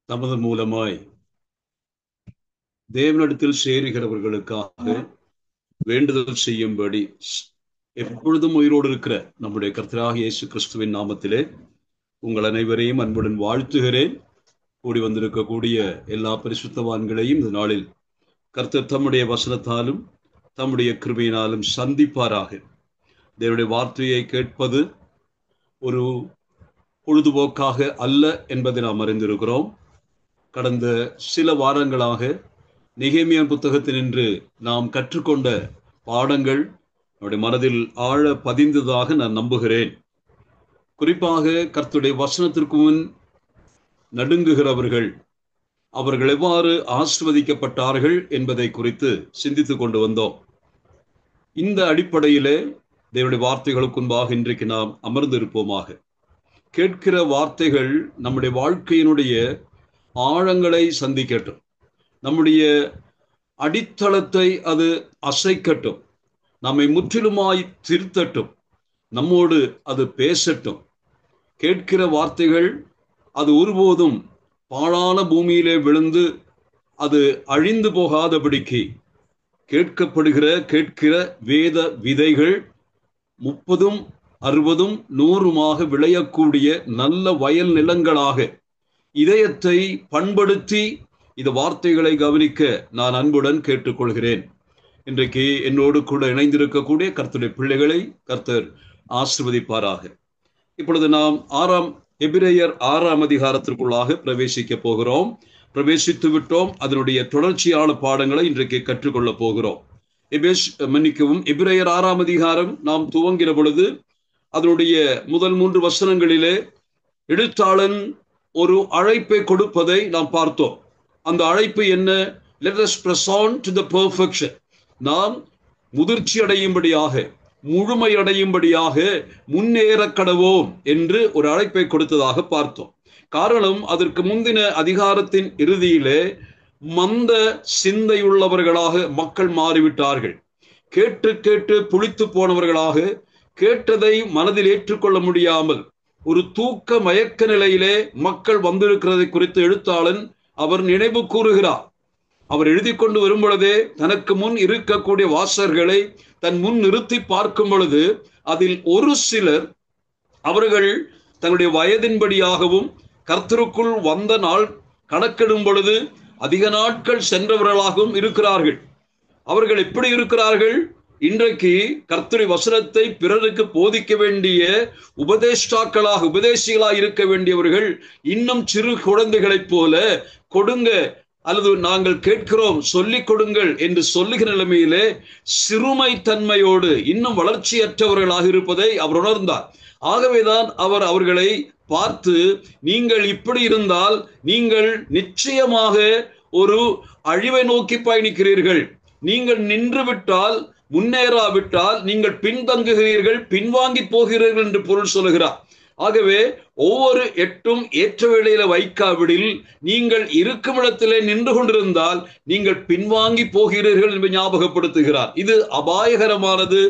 தமது மூலமாய் தேவனிடத்தில் சேருகிறவர்களுக்காக வேண்டுதல் செய்யும்படி எப்பொழுதும் உயிரோடு இருக்கிற நம்முடைய கர்த்தராகிய இயேசு கிறிஸ்துவின் நாமத்திலே உங்கள் அனைவரையும் அன்புடன் வாழ்த்துகிறேன். கூடி வந்திருக்கக்கூடிய எல்லா பரிசுத்தவான்களையும் இந்த நாளில் கர்த்தர் தம்முடைய வசனத்தாலும் தம்முடைய கிருபையினாலும் சந்திப்பாராக. தேவனுடைய வார்த்தையை கேட்பது ஒரு பொழுதுபோக்காக அல்ல என்பதை நாம் அறிந்திருக்கிறோம். கடந்த சில வாரங்களாக நெகேமியா புத்தகத்தினின்று நாம் கற்றுக்கொண்ட பாடங்கள் நம்முடைய மனதில் ஆழ பதிந்ததாக நான் நம்புகிறேன். குறிப்பாக கர்த்தருடைய வசனத்திற்கு முன் நடுங்குகிறவர்கள் அவர்கள் எவ்வாறு ஆசீர்வதிக்கப்பட்டார்கள் என்பதை குறித்து சிந்தித்துக் கொண்டு வந்தோம். இந்த அடிப்படையிலே தேவனுடைய வார்த்தைகளுக்கு முன்பாக இன்றைக்கு நாம் அமர்ந்திருப்போமாக. கேட்கிற வார்த்தைகள் நம்முடைய வாழ்க்கையினுடைய ஆழங்களை சந்திக்கட்டும், நம்முடைய அடித்தளத்தை அது அசைக்கட்டும், நம்மை முற்றிலுமாய் திருத்தட்டும், நம்மோடு அது பேசட்டும். கேட்கிற வார்த்தைகள் அது ஒருபோதும் பாழான பூமியிலே விழுந்து அது அழிந்து போகாதபடிக்கு கேட்கிற வேத விதைகள் 30, 60, 100 விளையக்கூடிய நல்ல வயல் நிலங்களாக இதயத்தை பண்படுத்தி இந்த வார்த்தைகளை கவனிக்க நான் அன்புடன் கேட்டுக்கொள்கிறேன். இன்றைக்கு என்னோடு கூட இணைந்திருக்கக்கூடிய கர்த்தருடைய பிள்ளைகளை கர்த்தர் ஆசீர்வதிப்பாராக. இப்பொழுது நாம் எபிரேயர் 6ஆம் அதிகாரத்திற்குள்ளாக பிரவேசிக்க போகிறோம். பிரவேசித்து விட்டோம். அதனுடைய தொடர்ச்சியான பாடங்களை இன்றைக்கு கற்றுக்கொள்ள போகிறோம். எபிரேயர் 6ஆம் அதிகாரம் நாம் துவங்கிற பொழுது அதனுடைய முதல் 3 வசனங்களிலே எழுத்தாளன் ஒரு அழைப்பை கொடுப்பதை நாம் பார்த்தோம். அந்த அழைப்பு என்ன? Let us press on to the perfection. நாம் முதிர்ச்சி அடையும்படியாக, முழுமையடையும்படியாக முன்னேற கடவோம் என்று ஒரு அழைப்பை கொடுத்ததாக பார்த்தோம். காரணம், அதற்கு முந்தின அதிகாரத்தின் இறுதியிலே மந்த சிந்தையுள்ளவர்களாக மக்கள் மாறிவிட்டார்கள். கேட்டு கேட்டு புளித்து போனவர்களாக, கேட்டதை மனதில் ஏற்றுக்கொள்ள முடியாமல் ஒரு தூக்க மயக்க நிலையிலே மக்கள் வந்திருக்கிறதை குறித்து எழுத்தாளன் அவர் நினைவு கூறுகிறார். அவர் எழுதி கொண்டு வரும் பொழுதே தனக்கு முன் இருக்கக்கூடிய வாசகர்களை தன் முன் நிறுத்தி பார்க்கும் பொழுது அதில் ஒரு சிலர் அவர்கள் தன்னுடைய வயதின்படியாகவும் கர்த்தருக்குள் வந்த நாள் கணக்கிடும் பொழுது அதிக நாட்கள் சென்றவர்களாகவும் இருக்கிறார்கள். அவர்கள் எப்படி இருக்கிறார்கள்? இன்றைக்கு கர்த்தருடைய வசனத்தை பிறருக்கு போதிக்க வேண்டிய உபதேசிகளாக இருக்க வேண்டியவர்கள் இன்னும் சிறு குழந்தைகளைப் போல கொடுங்க அல்லது நாங்கள் கேட்கிறோம் சொல்லிக் கொடுங்கள் என்று சொல்லுகிற நிலைமையிலே சிறுமை தன்மையோடு இன்னும் வளர்ச்சியற்றவர்களாக இருப்பதை அவர் உணர்ந்தார். ஆகவேதான் அவர் அவர்களை பார்த்து, நீங்கள் இப்படி இருந்தால் நீங்கள் நிச்சயமாக ஒரு அழிவை நோக்கி பயணிக்கிறீர்கள், நீங்கள் நின்று விட்டால், முன்னேறாவிட்டால் நீங்கள் பின்தங்குகிறீர்கள், பின்வாங்கி போகிறீர்கள் என்று பொருள் சொல்லுகிறார். ஆகவே ஒவ்வொரு எட்டும் ஏற்ற வேளையில வைக்காவிடில் நீங்கள் இருக்கும் இடத்திலே நின்று கொண்டிருந்தால் நீங்கள் பின்வாங்கி போகிறீர்கள் என்று ஞாபகப்படுத்துகிறார். இது அபாயகரமானது,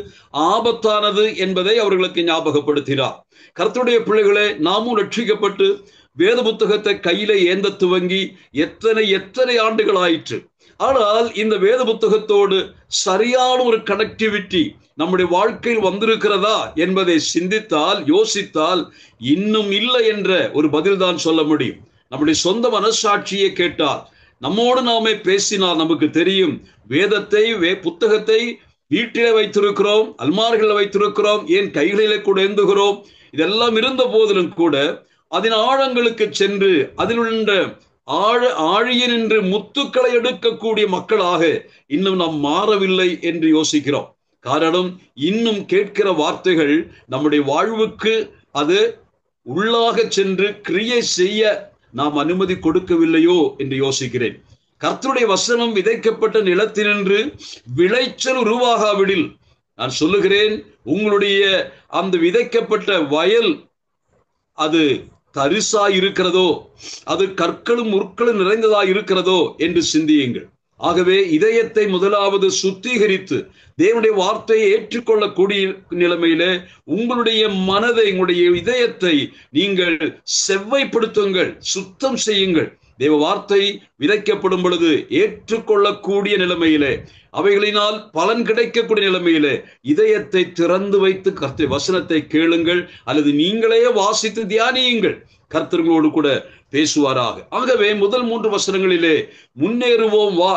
ஆபத்தானது என்பதை அவர்களுக்கு ஞாபகப்படுத்தினார். கர்த்தருடைய பிள்ளைகளே, நாமும் ரட்சிக்கப்பட்டு வேத புத்தகத்தை கையில ஏந்த துவங்கி எத்தனை ஆண்டுகள் ஆயிற்று. ஆனால் இந்த வேத புத்தகத்தோடு சரியான ஒரு கனெக்டிவிட்டி நம்முடைய வாழ்க்கையில் வந்திருக்கிறதா என்பதை சிந்தித்தால், யோசித்தால் இன்னும் இல்லை என்ற ஒரு பதில் தான் சொல்ல முடியும். நம்முடைய சொந்த மனசாட்சியை கேட்டால், நம்மோடு நாமே பேசினால் நமக்கு தெரியும். புத்தகத்தை வீட்டிலே வைத்திருக்கிறோம், அல்மார்களில் வைத்திருக்கிறோம், ஏன் கைகளிலே கூட ஏந்துகிறோம். இதெல்லாம் இருந்த போதிலும் கூட அதன் ஆழங்களுக்கு சென்று அதில் உள்ள ஆழிய நின்று முத்துக்களை எடுக்கக்கூடிய மக்களாக இன்னும் நாம் மாறவில்லை என்று யோசிக்கிறோம். காரணம், இன்னும் கேட்கிற வார்த்தைகள் நம்முடைய வாழ்வுக்கு அது உள்ளாக சென்று கிரியை செய்ய நாம் அனுமதி கொடுக்கவில்லையோ என்று யோசிக்கிறேன். கர்த்தருடைய வசனம் விதைக்கப்பட்ட நிலத்தினின்று விளைச்சல் உருவாகாவிடில், நான் சொல்லுகிறேன், உங்களுடைய அந்த விதைக்கப்பட்ட வயல் அது தரிசாய் இருக்கிறதோ, அது கற்களும் முற்களும் நிறைந்ததாய் இருக்கிறதோ என்று சிந்தியுங்கள். ஆகவே இதயத்தை முதலாவது சுத்திகரித்து தேவனுடைய வார்த்தையை ஏற்றுக்கொள்ளக்கூடிய நிலைமையில உங்களுடைய மனதை, உங்களுடைய இதயத்தை நீங்கள் செவ்வைப்படுத்துங்கள், சுத்தம் செய்யுங்கள். தேவ வார்த்தை விதைக்கப்படும் பொழுது ஏற்றுக்கொள்ளக்கூடிய நிலைமையிலே, அவைகளினால் பலன் கிடைக்கக்கூடிய நிலைமையிலே இதயத்தை திறந்து வைத்து கர்த்தருடைய வசனத்தை கேளுங்கள், அல்லது நீங்களே வாசித்து தியானியுங்கள். கர்த்தர்களோடு கூட பேசுவாராக. ஆகவே முதல் 3 வசனங்களிலே முன்னேறுவோம் வா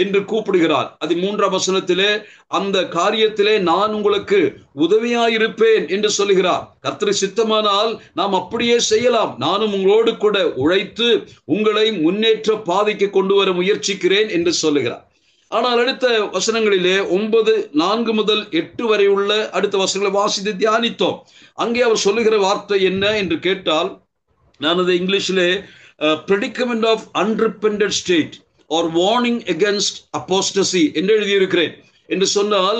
என்று கூப்பிடுகிறார். அது 3ஆம் வசனத்திலே அந்த காரியத்திலே நான் உங்களுக்கு உதவியாயிருப்பேன் என்று சொல்லுகிறார். கர்த்தர் சித்தமானால் நாம் அப்படியே செய்யலாம். நானும் உங்களோடு கூட உழைத்து உங்களை முன்னேற்ற பாதைக்கு கொண்டு வர முயற்சிக்கிறேன் என்று சொல்லுகிறார். ஆனால் அடுத்த வசனங்களிலே 4 முதல் 8 வரை உள்ள அடுத்த வசனங்களை வாசித்து தியானித்தோம். அங்கே அவர் சொல்லுகிற வார்த்தை என்ன என்று கேட்டால், நான் அதை இங்கிலீஷிலே predicament of unrepented state or warning against apostasy என்று எழுதியிருக்கிறேன். என்று சொன்னால்,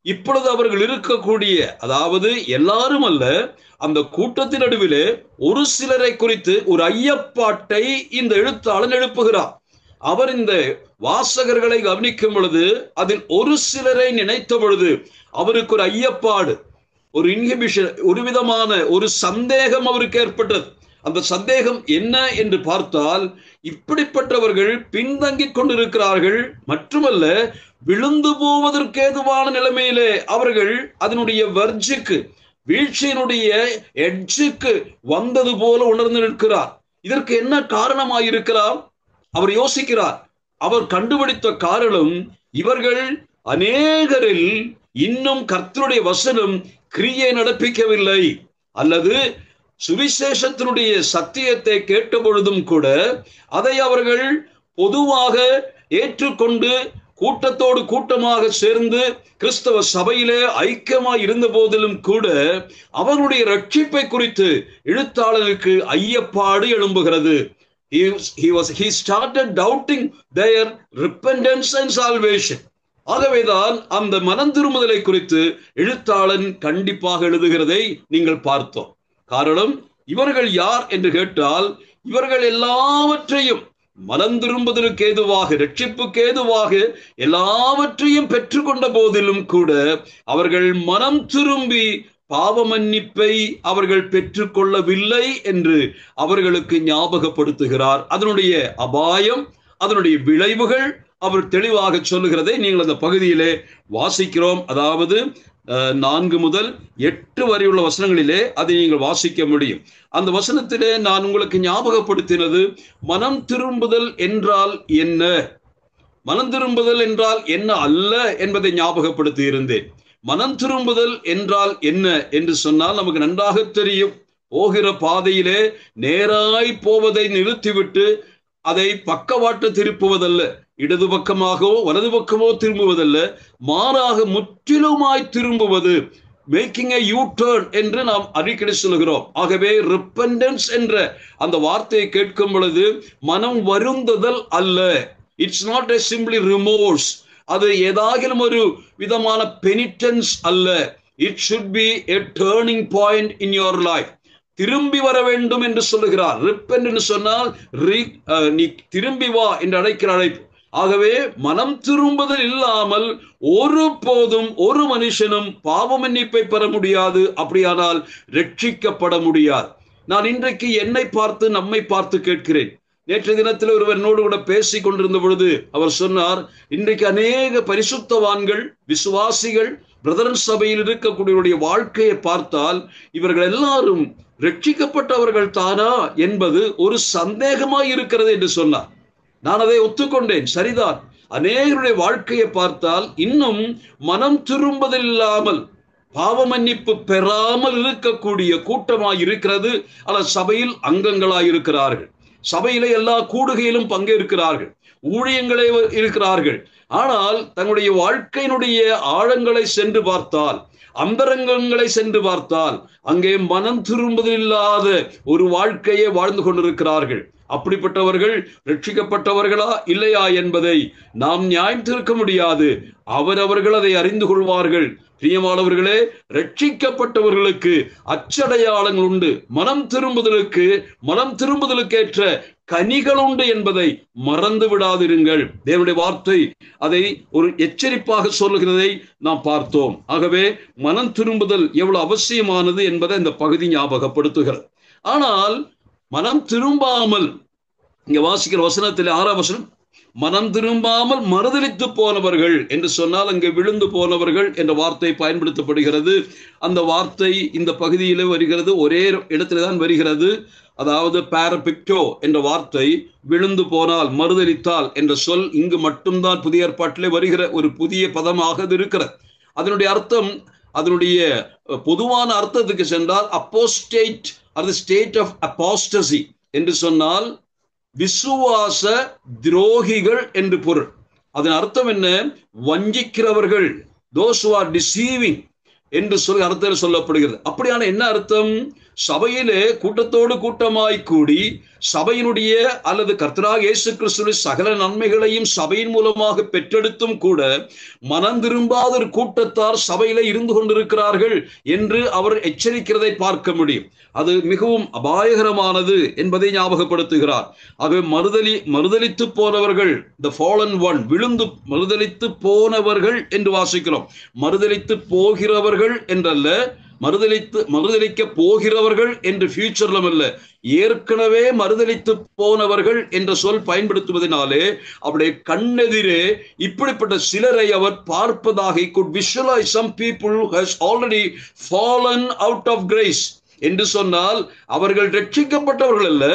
இப்பொழுது அவர்கள் இருக்கக்கூடிய, அதாவது எல்லாரும் அல்ல, அந்த கூட்டத்தின் நடுவிலே ஒரு சிலரை குறித்து ஒரு ஐயப்பாட்டை இந்த எழுத்தாளன் எழுப்புகிறார். அவர் இந்த வாசகர்களை கவனிக்கும் பொழுது அதில் ஒரு சிலரை நினைத்த பொழுது அவருக்கு ஒரு ஐயப்பாடு, ஒரு இன்ஹிபிஷன், ஒரு விதமான ஒரு சந்தேகம் அவருக்கு ஏற்பட்டது. அந்த சந்தேகம் என்ன என்று பார்த்தால், இப்படிப்பட்டவர்கள் பின்தங்கிக் கொண்டிருக்கிறார்கள், மட்டுமல்ல விழுந்து போவதற்கு ஏதுவான நிலைமையிலே அவர்கள் அதனுடைய வர்ஜுக்கு, வீழ்ச்சியினுடைய எட்ஜுக்கு வந்தது போல உணர்ந்து நிற்கிறார். இதற்கு என்ன காரணமாயிருக்கிறார்? அவர் யோசிக்கிறார். அவர் கண்டுபிடித்த காரணம், இவர்கள் அநேகரில் இன்னும் கர்த்தருடைய வசனம் கிரியை நடப்பிக்கவில்லை, அல்லது சுவிசேஷத்தினுடைய சத்தியத்தை கேட்ட பொழுதும் கூட அதை அவர்கள் பொதுவாக ஏற்றுக்கொண்டு கூட்டத்தோடு கூட்டமாக சேர்ந்து கிறிஸ்தவ சபையிலே ஐக்கியமாய் இருந்த போதிலும் கூட அவர்களுடைய ரட்சிப்பை குறித்து எழுத்தாளருக்கு ஐயப்பாடு எழும்புகிறது. He started doubting their repentance and salvation. ஆகவேதான் அந்த மனம் திரும்புதலை குறித்து எழுத்தாளன் கண்டிப்பாக எழுதுகிறதை நீங்கள் பார்த்தோம். காரணம், இவர்கள் யார் என்று கேட்டால், இவர்கள் எல்லாவற்றையும் மனம் திரும்புவதற்கு ஏதுவாக, ரட்சிப்புக்கு ஏதுவாக எல்லாவற்றையும் பெற்றுக்கொண்ட போதிலும் கூட அவர்கள் மனம் திரும்பி பாவ மன்னிப்பை அவர்கள் பெற்றுக்கொள்ளவில்லை என்று அவர்களுக்கு ஞாபகப்படுத்துகிறார். அதனுடைய அபாயம், அதனுடைய விளைவுகள் அவர் தெளிவாக சொல்லுகிறதை நீங்கள் அந்த பகுதியிலே வாசிக்கிறோம். அதாவது 4 முதல் 8 வரை உள்ள வசனங்களிலே அதை நீங்கள் வாசிக்க முடியும். அந்த வசனத்திலே நான் உங்களுக்கு ஞாபகப்படுத்தினது, மனம் திரும்புதல் என்றால் என்ன, மனம் திரும்புதல் என்றால் என்ன அல்ல என்பதை ஞாபகப்படுத்தி இருந்தேன். மனம் திரும்புதல் என்றால் என்ன என்று சொன்னால் நமக்கு நன்றாக தெரியும். போகிற பாதையிலே நேராய் போவதை நிறுத்திவிட்டு அதை பக்கவாட்டு திருப்புவதல்ல, இடது பக்கமாகவோ வலது பக்கமோ திரும்புவதல்ல, மாறாக முற்றிலுமாய் திரும்புவது, மேக்கிங் எ யூ டர்ன் என்று நாம் அடிக்கடி சொல்கிறோம். ஆகவே ரிப்பெண்டன்ஸ் என்ற அந்த வார்த்தையை கேட்கும் பொழுது மனம் வருந்துதல் அல்ல. It's not a simply remorse. அது ஏதாகிலும் ஒரு விதமான பெனிட்டன்ஸ் அல்ல. It should be a turning point in your life. திரும்பி வர வேண்டும் என்று சொல்லுகிறார். ரிப்பெண்ட் என்று சொன்னால் நீ திரும்பி வா என்று அழைக்கிற அழைப்பு. ஆகவே மனம் திரும்புதல் இல்லாமல் ஒரு போதும் ஒரு மனுஷனும் பாவ மன்னிப்பை பெற முடியாது. அப்படியானால் ரட்சிக்கப்பட முடியாது. நான் இன்றைக்கு என்னை பார்த்து, நம்மை பார்த்து கேட்கிறேன். நேற்று தினத்தில் ஒருவர் என்னோடு கூட பேசிக் கொண்டிருந்த பொழுது அவர் சொன்னார், இன்றைக்கு அநேக பரிசுத்தவான்கள், விசுவாசிகள், பிரதரன் சபையில் இருக்கக்கூடியவருடைய வாழ்க்கையை பார்த்தால் இவர்கள் எல்லாரும் ரட்சிக்கப்பட்டவர்கள் தானா என்பது ஒரு சந்தேகமாய் இருக்கிறது என்று சொன்னார். நான் அதை ஒத்துக்கொண்டேன். சரிதான். அநேகருடைய வாழ்க்கையை பார்த்தால் இன்னும் மனம் திரும்புவதில்லாமல், பாவ மன்னிப்பு பெறாமல் இருக்கக்கூடிய கூட்டமாய் இருக்கிறது. அல்லது சபையில் அங்கங்களாய் இருக்கிறார்கள், சபையிலே எல்லா கூடுகையிலும் பங்கேற்கிறார்கள், ஊழியங்களே இருக்கிறார்கள். ஆனால் தங்களுடைய வாழ்க்கையினுடைய ஆழங்களை சென்று பார்த்தால், அந்தரங்கங்களை சென்று பார்த்தால் அங்கே மனம் திரும்புவதில்லாத ஒரு வாழ்க்கையை வாழ்ந்து கொண்டிருக்கிறார்கள். அப்படிப்பட்டவர்கள் ரட்சிக்கப்பட்டவர்களா இல்லையா என்பதை நாம் நியாயம் தீர்க்க முடியாது. அவரவர்கள் அதை அறிந்து கொள்வார்கள். பிரியமானவர்களே, ரட்சிக்கப்பட்டவர்களுக்கு அச்சடையாளங்கள் உண்டு. மனம் திரும்புதலுக்கேற்ற கனிகள் உண்டு என்பதை மறந்து விடாதிருங்கள். தேவனுடைய வார்த்தை அதை ஒரு எச்சரிப்பாக சொல்லுகிறதை நாம் பார்த்தோம். ஆகவே மனம் திரும்புதல் எவ்வளவு அவசியமானது என்பதை இந்த பகுதி ஞாபகப்படுத்துகிறது. ஆனால் மனம் திரும்பாமல் இங்க வாசிக்கிற வசனத்தில் 6ஆம் வசனம், மனம் திரும்பாமல் மறுதலித்து போனவர்கள் என்று சொன்னால் அங்கே விழுந்து போனவர்கள் என்ற வார்த்தை பயன்படுத்தப்படுகிறது. அந்த வார்த்தை இந்த பகுதியிலே வருகிறது, ஒரே இடத்துல தான் வருகிறது. அதாவது பாரபிக்டோ என்ற வார்த்தை விழுந்து போனால், மறுதலித்தால் என்ற சொல் இங்கு மட்டும்தான் புதிய ஏற்பாட்டிலே வருகிற ஒரு புதிய பதமாக இருக்கிறது. அதனுடைய அர்த்தம், அதனுடைய பொதுவான அர்த்தத்துக்கு சென்றால் அப்போஸ்டேட் அல்லது ஸ்டேட் ஆஃப் அபாஸ்டசி என்று சொன்னால் விசுவாச துரோகிகள் என்று பொருள். அதன் அர்த்தம் என்ன? வஞ்சிக்கிறவர்கள், those who are deceiving என்று சொல்லி அர்த்தம் சொல்லப்படுகிறது. அப்படியான என்ன அர்த்தம்? சபையிலே கூட்டத்தோடு கூட்டமாய் கூடி சபையினுடைய அல்லது கர்த்தராகிய இயேசு கிறிஸ்துவின் சகல நன்மைகளையும் சபையின் மூலமாக பெற்றெடுத்தும் கூட மனம் திரும்பாத ஒரு கூட்டத்தார் சபையிலே இருந்து கொண்டிருக்கிறார்கள் என்று அவர் எச்சரிக்கிறதை பார்க்க முடியும். அது மிகவும் அபாயகரமானது என்பதை ஞாபகப்படுத்துகிறார். ஆகவே மறுதலித்து போனவர்கள், the fallen one, விழுந்து மறுதலித்து போனவர்கள் என்று வாசிக்கிறோம். மறுதலித்து போகிறவர்கள் என்றல்ல, மறுதலிக்க போகிறவர்கள் என்று ஃபியூச்சர்லும் அல்ல, ஏற்கனவே மறுதலித்து போனவர்கள் என்ற சொல் பயன்படுத்துவதனாலே அவருடைய கண்ணெதிரே இப்படிப்பட்ட சிலரை அவர் பார்ப்பதாக could visualize some people who has already fallen out of grace என்று சொன்னால் அவர்கள் ரட்சிக்கப்பட்டவர்கள் அல்ல,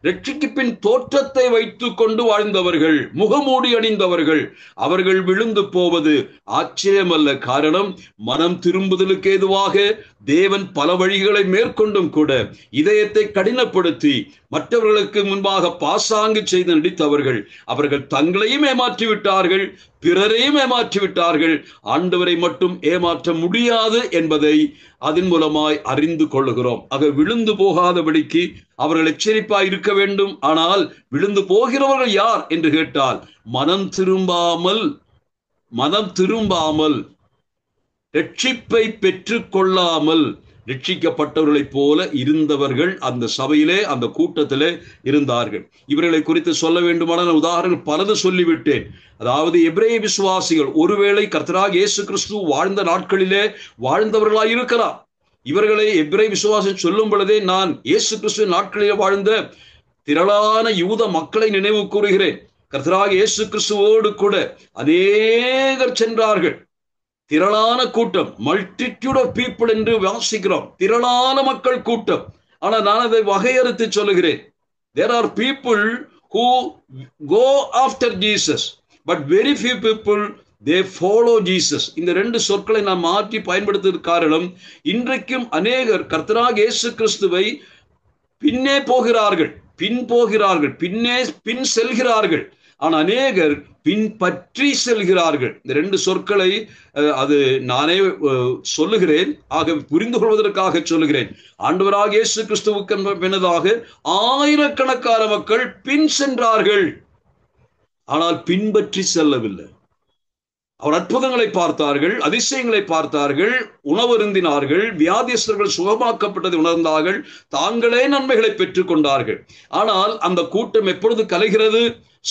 ரட்சிக்கு பின் தோற்றத்தை வைத்துக் கொண்டு வாழ்ந்தவர்கள், முகமூடி அணிந்தவர்கள். அவர்கள் விழுந்து போவது ஆச்சரியமல்ல. காரணம், மனம் திரும்புதலுக்கு ஏதுவாக தேவன் பல வழிகளை மேற்கொண்டும் கூட இதயத்தை கடினப்படுத்தி மற்றவர்களுக்கு முன்பாக பாசாங்கு செய்து நடித்தவர்கள். அவர்கள் தங்களையும் ஏமாற்றி விட்டார்கள், பிறரையும் ஏமாற்றி விட்டார்கள். ஆண்டவரை மட்டும் ஏமாற்ற முடியாது என்பதை அதன் மூலமாய் அறிந்து கொள்ளுகிறோம். ஆக விழுந்து போகாதபடிக்கு அவர்கள் எச்சரிப்பாய் இருக்க வேண்டும். ஆனால் விழுந்து போகிறவர்கள் யார் என்று கேட்டால், மனம் திரும்பாமல் ரட்சிப்பை பெற்றுக் கொள்ளாமல் ரட்சிக்கப்பட்டவர்களைப் போல இருந்தவர்கள் அந்த சபையிலே, அந்த கூட்டத்திலே இருந்தார்கள். இவர்களை குறித்து சொல்ல வேண்டுமானால் உதாரணங்கள் பலது சொல்லிவிட்டேன். அதாவது எபிரேய விசுவாசிகள் ஒருவேளை கர்த்தராகிய இயேசு கிறிஸ்து வாழ்ந்த நாட்களிலே வாழ்ந்தவர்களாய் இருக்கலாம். இவர்களை எபிரேய விசுவாசம் சொல்லும் பொழுதே நான் இயேசு கிறிஸ்து நாட்களிலே வாழ்ந்த திரளான யூத மக்களை நினைவு கூறுகிறேன். கர்த்தராகிய இயேசு கிறிஸ்துவோடு கூட அநேகர் சென்றார்கள். திரளான கூட்டம், மல்டிடியூட் ஆஃப் பீப்புள் என்று வாசிக்கிறோம், திரளான மக்கள் கூட்டம். ஆனால் நான் அதை வகையறுத்து சொல்லுகிறேன். there are people who go after Jesus but very few people they follow Jesus. இந்த ரெண்டு சொற்களை நான் மாற்றி பயன்படுத்துவதற்கு காரணம், இன்றைக்கும் அநேகர் கர்த்தராகிய இயேசு கிறிஸ்துவை பின்னே போகிறார்கள், பின் செல்கிறார்கள். ஆனால் அநேகர் பின்பற்றி செல்கிறார்கள். இந்த ரெண்டு சொற்களை அது நானே சொல்லுகிறேன். ஆக புரிந்து கொள்வதற்காக சொல்லுகிறேன். ஆண்டவராகிய இயேசு கிறிஸ்துவுக்கு பின்னதாக ஆயிரக்கணக்கான மக்கள் பின் சென்றார்கள், ஆனால் பின்பற்றி செல்லவில்லை. அவர் அற்புதங்களை பார்த்தார்கள், அதிசயங்களை பார்த்தார்கள், உணவருந்தினார்கள், வியாதியஸ்தர்கள் சுகமாக்கப்பட்டதை உணர்ந்தார்கள், தாங்களே நன்மைகளை பெற்றுக் கொண்டார்கள். ஆனால் அந்த கூட்டம் எப்பொழுது கலைகிறது?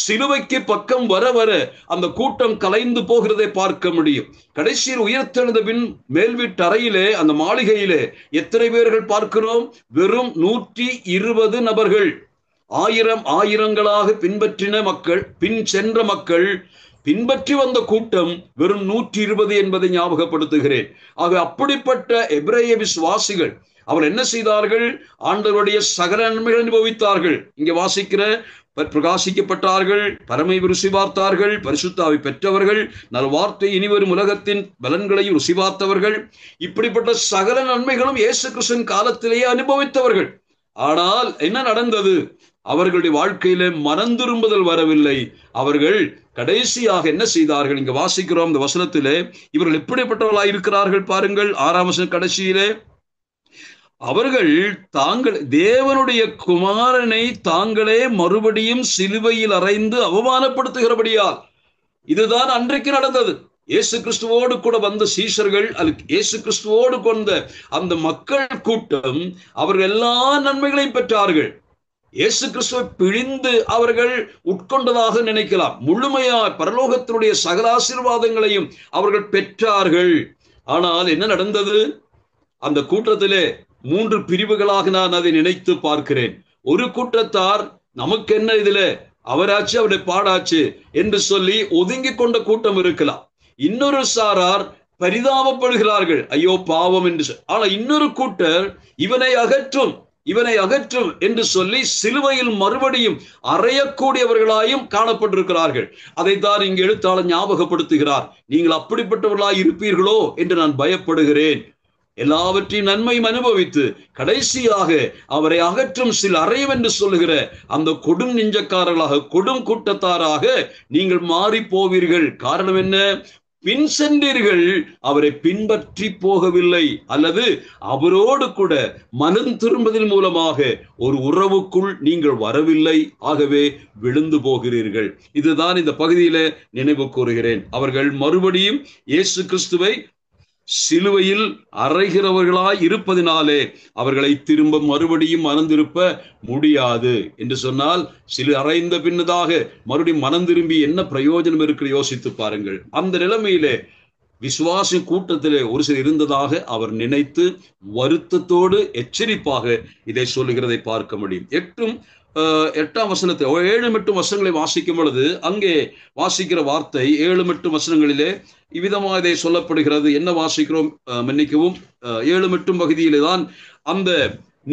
சிலுவைக்கு பக்கம் வர வர அந்த கூட்டம் கலைந்து போகிறதை பார்க்க முடியும். கடைசியில் உயிர்த்தெழுந்த பின் மேல் வீட்டு அறையிலே, அந்த மாளிகையிலே எத்தனை பேர்கள் பார்க்கிறோம்? வெறும் 120 நபர்கள். ஆயிரங்களாக பின்பற்றின மக்கள், பின் சென்ற மக்கள், பின்பற்றி வந்த கூட்டம் வெறும் 120 என்பதை ஞாபகப்படுத்துகிறேன். ஆக அப்படிப்பட்ட எபிரேய விசுவாசிகள் அவர் என்ன செய்தார்கள்? ஆண்டவருடைய சகல நன்மைகளை அனுபவித்தார்கள். இங்கே வாசிக்கிற பிரகாசிக்கப்பட்டார்கள், பரமை ருசி பார்த்தார்கள், பரிசுத்தாவை பெற்றவர்கள், நல் வார்த்தை இனிவரும் உலகத்தின் பலன்களையும் ருசி பார்த்தவர்கள். இப்படிப்பட்ட சகல நன்மைகளும் இயேசு கிறிஸ்துவின் காலத்திலேயே அனுபவித்தவர்கள். ஆனால் என்ன நடந்தது? அவர்களுடைய வாழ்க்கையில மனம் திரும்புதல் வரவில்லை. அவர்கள் கடைசியாக என்ன செய்தார்கள்? இங்க வாசிக்கிறோம் இந்த வசனத்திலே, இவர்கள் எப்படிப்பட்டவர்களாய் இருக்கிறார்கள் பாருங்கள். 6ஆம் வசனம் கடைசியிலே, அவர்கள் தேவனுடைய குமாரனை தாங்களே மறுபடியும் சிலுவையில் அறைந்து அவமானப்படுத்துகிறபடியால். இதுதான் அன்றைக்கு நடந்தது. இயேசு கிறிஸ்துவோடு கூட வந்த சீஷர்கள், இயேசு கிறிஸ்துவோடு கொண்ட அந்த மக்கள் கூட்டம், அவர்கள் எல்லா நன்மைகளையும் பெற்றார்கள். இயேசு கிறிஸ்துவை பிழிந்து அவர்கள் உட்கொண்டதாக நினைக்கலாம். முழுமையாய் பரலோகத்தினுடைய சகல ஆசீர்வாதங்களையும் அவர்கள் பெற்றார்கள். ஆனால் என்ன நடந்தது? அந்த கூட்டத்திலே 3 பிரிவுகளாக நான் அதை நினைத்து பார்க்கிறேன். ஒரு கூட்டத்தார் நமக்கு என்ன இதுல, அவராச்சு அவருடைய பாடாச்சு என்று சொல்லி ஒதுங்கி கொண்ட கூட்டம் இருக்கலாம். இன்னொரு சாரார் பரிதாபப்படுகிறார்கள், ஐயோ பாவம் என்று. ஆனா இன்னொரு கூட்டர் இவனை அகற்றும், இவனை அகற்றும் என்று சொல்லி சிலுவையில் மறுபடியும் அறையக்கூடியவர்களாயும் காணப்பட்டிருக்கிறார்கள். அதைத்தான் இங்கு எழுத்தாளர் ஞாபகப்படுத்துகிறார். நீங்கள் அப்படிப்பட்டவர்களாய் இருப்பீர்களோ என்று நான் பயப்படுகிறேன். எல்லாவற்றையும் நன்மையும் அனுபவித்து கடைசியாக அவரை அகற்றும் சில அறையும் என்று சொல்லுகிற அந்த கொடும் நெஞ்சக்காரர்களாக, கொடும் கூட்டத்தாராக நீங்கள் மாறி போவீர்கள். காரணம் என்ன? பின் சென்றீர்கள், அவரை பின்பற்றி போகவில்லை, அல்லது அவரோடு கூட மனம் திரும்புதல் மூலமாக ஒரு உறவுக்குள் நீங்கள் வரவில்லை. ஆகவே விழுந்து போகிறீர்கள். இதுதான் இந்த பகுதியில நினைவு கூறுகிறேன். அவர்கள் மறுபடியும் இயேசு கிறிஸ்துவை சிலுவையில் அறைகிறவர்களாய் இருப்பதினாலே அவர்களை திரும்ப மறுபடியும் மனந்திருப்ப முடியாது என்று சொன்னால், சிலு அறைந்த பின்னதாக மறுபடியும் மனம் திரும்பி என்ன பிரயோஜனம் இருக்கிற யோசித்து பாருங்கள். அந்த நிலைமையிலே விசுவாசி கூட்டத்திலே ஒரு சிலர் இருந்ததாக அவர் நினைத்து வருத்தத்தோடு எச்சரிப்பாக இதை சொல்லுகிறதை பார்க்க முடியும். 8ஆம் வசனத்தை 7-8 வசனங்களை வாசிக்கும் பொழுது அங்கே வாசிக்கிற வார்த்தை 7-8 வசனங்களிலே இவ்விதமாக இதை சொல்லப்படுகிறது. என்ன வாசிக்கிறோம்? மன்னிக்கவும், 7-8 பகுதியிலே தான் அந்த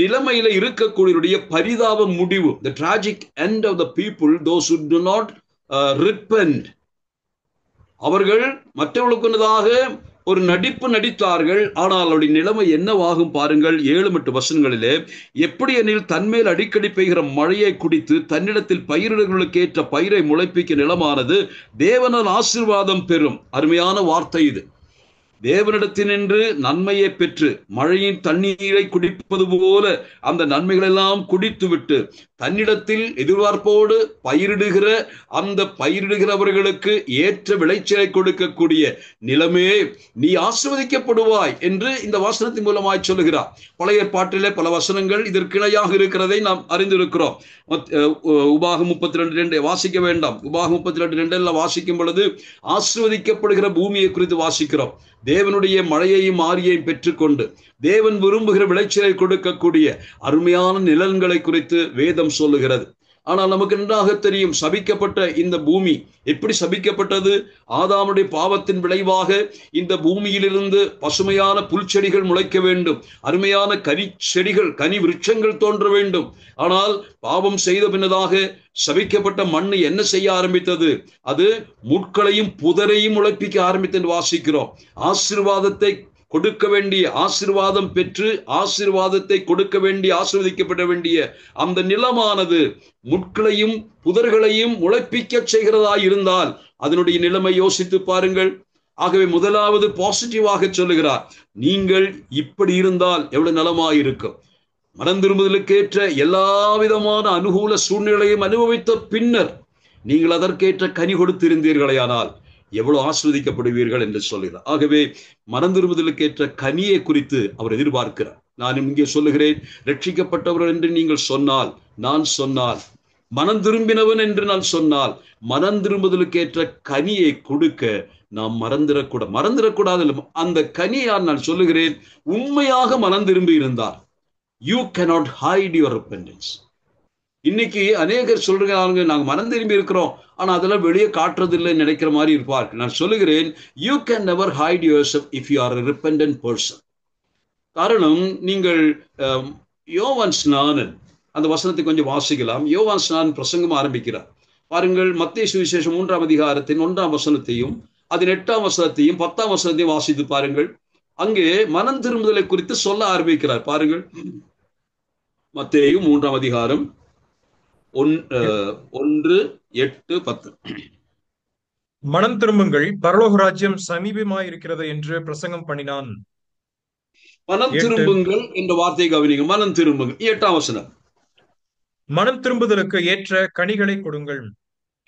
நிலைமையில இருக்கக்கூடிய பரிதாப முடிவு, the tragic end of the people, those who do not repent. அவர்கள் மற்றவர்களுக்குள்ளதாக ஒரு நடிப்பு நடித்தார்கள். ஆனால் அவருடைய நிலைமை என்னவாகும் பாருங்கள். 7-8 வசனங்களிலே, எப்படி எனில் தன்மேல் அடிக்கடி பெய்கிற மழையை குடித்து தன்னிடத்தில் பயிரிடுகளுக்கு ஏற்ற பயிரை முளைப்பிக்க நிலமானது தேவனால் ஆசீர்வாதம் பெறும். அருமையான வார்த்தை இது. தேவனிடத்தினின்று நன்மையை பெற்று மழையின் தண்ணீரை குடிப்பது போல அந்த நன்மைகளெல்லாம் குடித்துவிட்டு தன்னிடத்தில் எதிர்பார்ப்போடு பயிரிடுகிற அந்த பயிரிடுகிறவர்களுக்கு ஏற்ற விளைச்சலை கொடுக்கக்கூடிய நிலமே நீ ஆசீர்வதிக்கப்படுவாய் என்று இந்த வசனத்தின் மூலமாய் சொல்லுகிறார். பழைய ஏற்பாட்டிலே பல வசனங்கள் இதற்கு இணையாக இருக்கிறதை நாம் அறிந்திருக்கிறோம். உபாகம் 32:2 வாசிக்க வேண்டாம். உபாகம் 32:2 வாசிக்கும் பொழுது ஆசீர்வதிக்கப்படுகிற பூமியை குறித்து வாசிக்கிறோம். தேவனுடைய மழையையும் ஆரியையும் பெற்றுக்கொண்டு தேவன் விரும்புகிற விளைச்சலை கொடுக்கக்கூடிய அருமையான நிலங்களை குறித்து வேதம் சொல்லுகிறது. ஆனால் நமக்கு நன்றாக தெரியும், சபிக்கப்பட்ட இந்த பூமி எப்படி சபிக்கப்பட்டது? ஆதாமுடைய பாவத்தின் விளைவாக இந்த பூமியிலிருந்து பசுமையான புல்செடிகள் முளைக்க வேண்டும், அருமையான கனி செடிகள், கனி விருட்சங்கள் தோன்ற வேண்டும். ஆனால் பாவம் செய்த பின்னதாக சபிக்கப்பட்ட மண்ணு என்ன செய்ய ஆரம்பித்தது? அது முட்களையும் புதரையும் முளைப்பிக்க ஆரம்பித்து வாசிக்கிறோம். ஆசீர்வாதத்தை கொடுக்க வேண்டிய, ஆசீர்வாதம் பெற்று ஆசீர்வாதத்தை கொடுக்க வேண்டிய, ஆசீர்வதிக்கப்பட வேண்டிய அந்த நிலமானது முட்களையும் புதர்களையும் முளைப்பிக்க செய்கிறதா இருந்தால் அதனுடைய நிலைமை யோசித்து பாருங்கள். ஆகவே முதலாவது பாசிட்டிவாக சொல்லுகிறார், நீங்கள் இப்படி இருந்தால் எவ்வளவு நலமாயிருக்கும். மனம் திரும்புதலுக்கேற்ற எல்லா விதமான அனுகூல சூழ்நிலையும் அனுபவித்த பின்னர் நீங்கள் அதற்கேற்ற கனி கொடுத்திருந்தீர்களேயானால் எவ்வளவு ஆஸ்வதிக்கப்படுவீர்கள் என்று சொல்கிறார். ஆகவே மனம் திரும்புதலுக்கேற்ற கனியை குறித்து அவர் எதிர்பார்க்கிறார். நான் இங்கே சொல்லுகிறேன், ரட்சிக்கப்பட்டவர் என்று நீங்கள் சொன்னால், நான் சொன்னால், மனம் திரும்பினவன் என்று நான் சொன்னால், மனம் திரும்புதலுக்கேற்ற கனியை கொடுக்க நாம் மறந்துடக்கூடாது. அந்த கனியை நான் சொல்லுகிறேன், உண்மையாக மனம் திரும்பி இருந்தார், you cannot hide your repentance. இன்னைக்கு அநேகர் சொல்றாங்க, நாங்க மனம் திரும்பி இருக்கிறோம், ஆனா அதெல்லாம் வெளியே காட்டுறது இல்லைன்னு நினைக்கிற மாதிரி இருப்பார்கள். நான் சொல்லுகிறேன், you can never hide yourself if you are a repentant person. காரணம், நீங்கள் யோவான் ஸ்நானன் அந்த வசனத்தை கொஞ்சம் வாசிக்கலாம். யோவான் ஸ்நானன் பிரசங்கம் ஆரம்பிக்கிறார் பாருங்கள். மத்தேயு சுவிசேஷம் 3ஆம் அதிகாரத்தின் 1ஆம் வசனத்தையும் அதன் 8ஆம் வசனத்தையும் 10ஆம் வசனத்தையும் வாசித்து பாருங்கள். அங்கே மனம் திரும்புதலை குறித்து சொல்ல ஆரம்பிக்கிறார். பாருங்கள், மத்தேயு 3ஆம் அதிகாரம் 1, 8, 10. மனம் திரும்புங்கள், பரலோக ராஜ்யம் சமீபமாயிருக்கிறது என்று பிரசங்கம் பண்ணினான். மனம் திரும்புங்கள் என்ற வார்த்தை கவனிங்க. மனம் திரும்புங்கள். 8ஆம் வசனம், மனம் திரும்புதலுக்கு ஏற்ற கனிகளை கொடுங்கள்.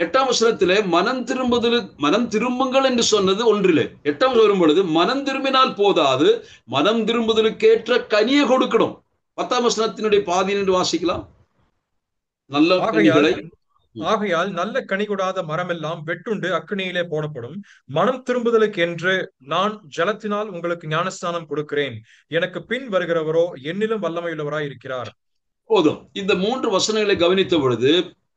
8ஆம் வசனத்திலே மனம் திரும்புங்கள் என்று சொன்னது ஒன்றிலே. 8ஆம் வரும் பொழுது மனம் திரும்பினால் போதாது, மனம் திரும்புதலுக்கேற்ற கனியை கொடுக்கணும். 10ஆம் வசனத்தினுடைய பாதி என்று வாசிக்கலாம். நல்ல கனிகளை, ஆகையால் நல்ல கனி கொடாத மரமெல்லாம் வெட்டுண்டு அக்கினியிலே போடப்படும். மனம் திரும்புதலுக்கு என்று நான் ஜலத்தினால் உங்களுக்கு ஞானஸ்தானம் கொடுக்கிறேன். எனக்கு பின் வருகிறவரோ என்னிலும் வல்லமையுள்ளவராய் இருக்கிறார். போதும். இந்த 3 வசனங்களை கவனித்த பொழுது,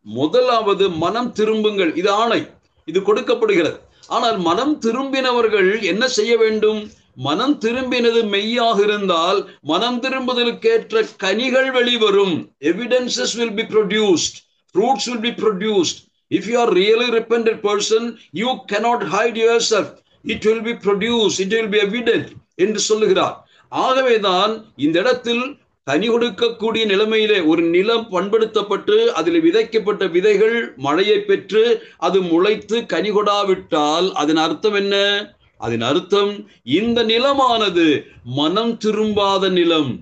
முதலாவது மனம் திரும்புங்கள், இது ஆணை, இது கொடுக்கப்படுகிறது. ஆனால் மனம் திரும்பினவர்கள் என்ன செய்ய வேண்டும்? மனம் திரும்பினது மெய்யாக இருந்தால் மனம் திரும்புதலுக்கேற்ற கனிகள் வெளிவரும். Evidences will be produced, fruits will be produced. If you are really repentant person, you cannot hide yourself. It will be produced, it will be evident என்று சொல்லுகிறார். ஆகவேதான் இந்த இடத்தில் கனி கொடுக்கக்கூடிய நிலைமையிலே ஒரு நிலம் பண்படுத்தப்பட்டு அதில் விதைக்கப்பட்ட விதைகள் மழையை பெற்று அது முளைத்து கனி கொடாவிட்டால் அதன் அர்த்தம் என்ன? அதன் அர்த்தம் இந்த நிலமானது மனம் திரும்பாத நிலம்.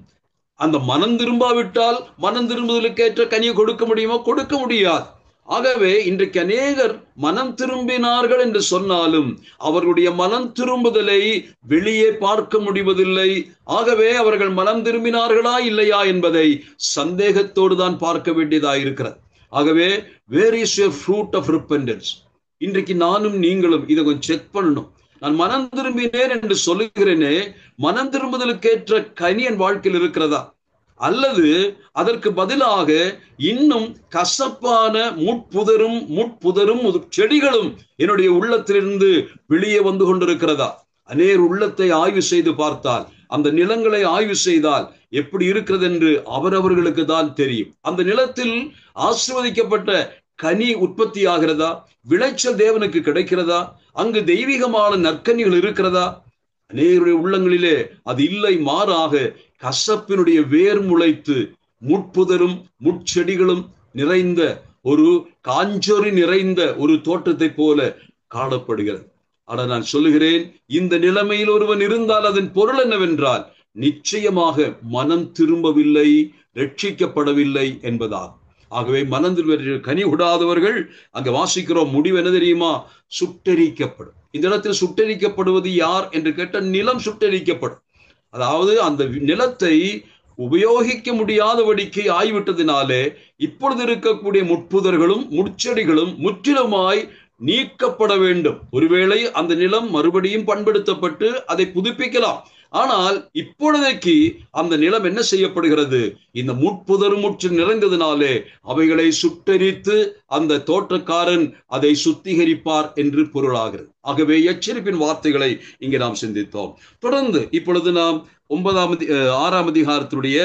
அந்த மனம் திரும்பாவிட்டால் மனம் திரும்புதலுக்கேற்ற கனியை கொடுக்க முடியுமா? கொடுக்க முடியாது. ஆகவே இன்றைக்கு அநேகர் மனம் திரும்பினார்கள் என்று சொன்னாலும் அவர்களுடைய மனம் திரும்புதலை வெளியே பார்க்க முடிவதில்லை. ஆகவே அவர்கள் மனம் திரும்பினார்களா இல்லையா என்பதை சந்தேகத்தோடு தான் பார்க்க வேண்டியதாயிருக்கிறது. ஆகவே where is your fruit of repentance? இன்றைக்கு நானும் நீங்களும் இதை கொஞ்சம் செக் பண்ணணும். நான் மனம் திரும்பினேன் என்று சொல்லுகிறேனே, மனம் திரும்புதலுக்கேற்ற கனி என் வாழ்க்கையில் இருக்கிறதா? அல்லது அதற்கு பதிலாக இன்னும் கசப்பான முட்புதரும் செடிகளும் என்னுடைய உள்ளத்திலிருந்து வெளியே வந்து கொண்டிருக்கிறதா? அநேர் உள்ளத்தை ஆய்வு செய்து பார்த்தால், அந்த நிலங்களை ஆய்வு செய்தால் எப்படி இருக்கிறது என்று அவரவர்களுக்கு தான் தெரியும். அந்த நிலத்தில் ஆசீர்வதிக்கப்பட்ட கனி உற்பத்தி ஆகிறதா? விளைச்சல் தேவனுக்கு கிடைக்கிறதா? அங்கு தெய்வீகமான நற்கனிகள் இருக்கிறதா? அநேருடைய உள்ளங்களிலே அது இல்லை. மாறாக கசப்பினுடைய வேர் முளைத்து முட்புதரும் முட்செடிகளும் நிறைந்த ஒரு காஞ்சொறி நிறைந்த ஒரு தோட்டத்தை போல காணப்படுகிறது. ஆனால் நான் சொல்லுகிறேன், இந்த நிலைமையில் ஒருவன் இருந்தால் அதன் பொருள் என்னவென்றால் நிச்சயமாக மனம் திரும்பவில்லை, ரட்சிக்கப்படவில்லை என்பதாகும். ஆகவே மனம் திரும்ப கனி விடாதவர்கள் அங்க வாசிக்கிறோம், முடிவு என்ன தெரியுமா? சுட்டெரிக்கப்படும். இந்த இடத்தில் சுட்டெரிக்கப்படுவது யார் என்று கேட்ட, நிலம் சுட்டெரிக்கப்படும். அதாவது அந்த நிலத்தை உபயோகிக்க முடியாதபடிக்கு ஆய்விட்டதினாலே இப்பொழுது இருக்கக்கூடிய முட்புதர்களும் முட்செடிகளும் முற்றிலுமாய் நீக்கப்பட வேண்டும். ஒருவேளை அந்த நிலம் மறுபடியும் பண்படுத்தப்பட்டு அதை புதுப்பிக்கலாம். ஆனால் இப்பொழுதைக்கு அந்த நிலம் என்ன செய்யப்படுகிறது? இந்த முட்புதரும் முற்று நிறைந்ததினாலே அவைகளை சுட்டெரித்து அந்த தோட்டக்காரன் அதை சுத்திகரிப்பார் என்று பொருளாகிறது. ஆகவே எச்சரிப்பின் வார்த்தைகளை இங்கே நாம் சிந்தித்தோம். தொடர்ந்து இப்பொழுது நாம் 6ஆம் அதிகாரத்துடைய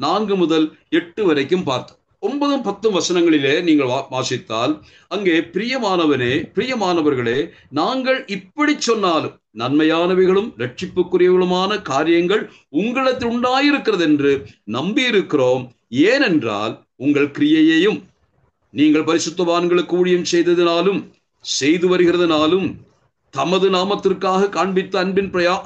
4 முதல் 8 வரைக்கும் பார்த்தோம். 9, 10 வசனங்களிலே நீங்கள் வாசித்தால் அங்கே பிரியமானவர்களே, நாங்கள் இப்படி சொன்னாலும் நன்மையானவைகளும் இரட்சிப்புக்குரியவளுமான காரியங்கள் உங்களிடத்தில் உண்டாயிருக்கிறது என்று நம்பியிருக்கிறோம். ஏனென்றால் உங்கள் கிரியையையும் நீங்கள் பரிசுத்தவான்களுக்கு ஊழியம் செய்ததினாலும் செய்து வருகிறதுனாலும் தமது நாமத்திற்காக காண்பித்த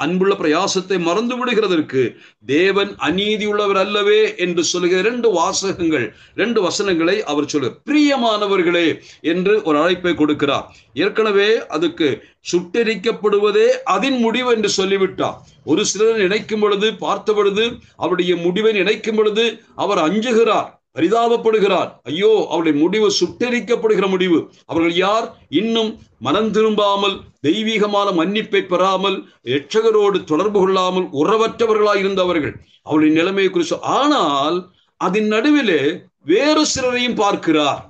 அன்புள்ள பிரயாசத்தை மறந்து விடுகிறதற்கு தேவன் அநீதி உள்ளவர் அல்லவே என்று சொல்லுகிற 2 வசனங்களை அவர் சொல்ல, பிரியமானவர்களே என்று ஒரு அழைப்பை கொடுக்கிறார். ஏற்கனவே அதுக்கு சுட்டெரிக்கப்படுவதே அதன் முடிவு என்று சொல்லிவிட்டார். ஒரு சிலர் நினைக்கும் பொழுது, பார்த்த பொழுது, அவருடைய முடிவை நினைக்கும் பொழுது அவர் அஞ்சுகிறார், பரிதாபப்படுகிறார். ஐயோ, அவருடைய முடிவு சுட்டெரிக்கப்படுகிற முடிவு. அவர்கள் யார்? இன்னும் மனம் திரும்பாமல், தெய்வீகமான மன்னிப்பை பெறாமல், இரட்சகரோடு தொடர்பு கொள்ளாமல் உறவற்றவர்களாய் இருந்தவர்கள். அவருடைய நிலைமையை குறித்து. ஆனால் அதன் நடுவிலே வேறு சிலரையும் பார்க்கிறார்.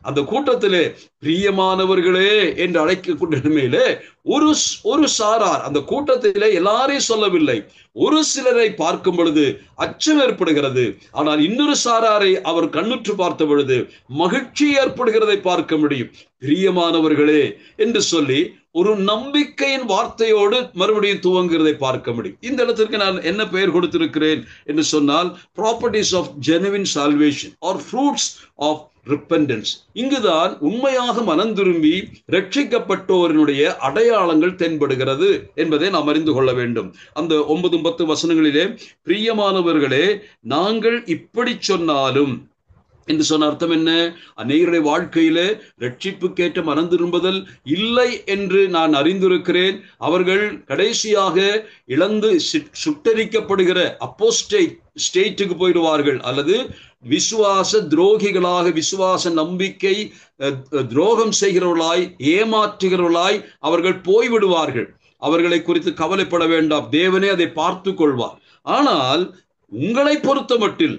அந்த கூட்டத்திலே பிரியமானவர்களே என்று அழைக்கக்கூடிய நிலைமையிலே ஒரு சாரார், அந்த கூட்டத்திலே எல்லாரையும் சொல்லவில்லை, ஒரு சிலரை பார்க்கும் பொழுது அச்சம் ஏற்படுகிறது. ஆனால் இன்னொரு சாராரை அவர் கண்ணுற்று பார்த்த பொழுது மகிழ்ச்சி ஏற்படுகிறதை பார்க்க முடியும். பிரியமானவர்களே என்று சொல்லி ஒரு நம்பிக்கையின் வார்த்தையோடு மறுபடியும் துவங்குகிறதை பார்க்க முடியும். இந்த இடத்திற்கு நான் என்ன பெயர் கொடுத்திருக்கிறேன் என்று சொன்னால், properties of genuine salvation are fruits of repentance. இங்குதான் உண்மையாக மனம் திரும்பி ரட்சிக்கப்பட்டோரினுடைய அடையாளங்கள் தென்படுகிறது என்பதை நாம் அறிந்து கொள்ள வேண்டும். அந்த 9, 10 வசனங்களிலே பிரியமானவர்களே, நாங்கள் இப்படி சொன்னாலும் என்று சொன்ன அர்த்தம் என்ன? அநேகருடைய வாழ்க்கையிலே ரட்சிப்புக்கேற்ற மனம் திரும்புதல் இல்லை என்று நான் அறிந்திருக்கிறேன். அவர்கள் கடைசியாக இழந்து சுட்டரிக்கப்படுகிற அப்போஸ்டேட் ஸ்டேட்டுக்கு போயிடுவார்கள், அல்லது விசுவாச துரோகிகளாக, விசுவாச நம்பிக்கை துரோகம் செய்கிறவர்களாய், ஏமாற்றுகிறவர்களாய் அவர்கள் போய்விடுவார்கள். அவர்களை குறித்து கவலைப்பட வேண்டாம், தேவனே அதை பார்த்து கொள்வார். ஆனால் உங்களை பொறுத்த மட்டில்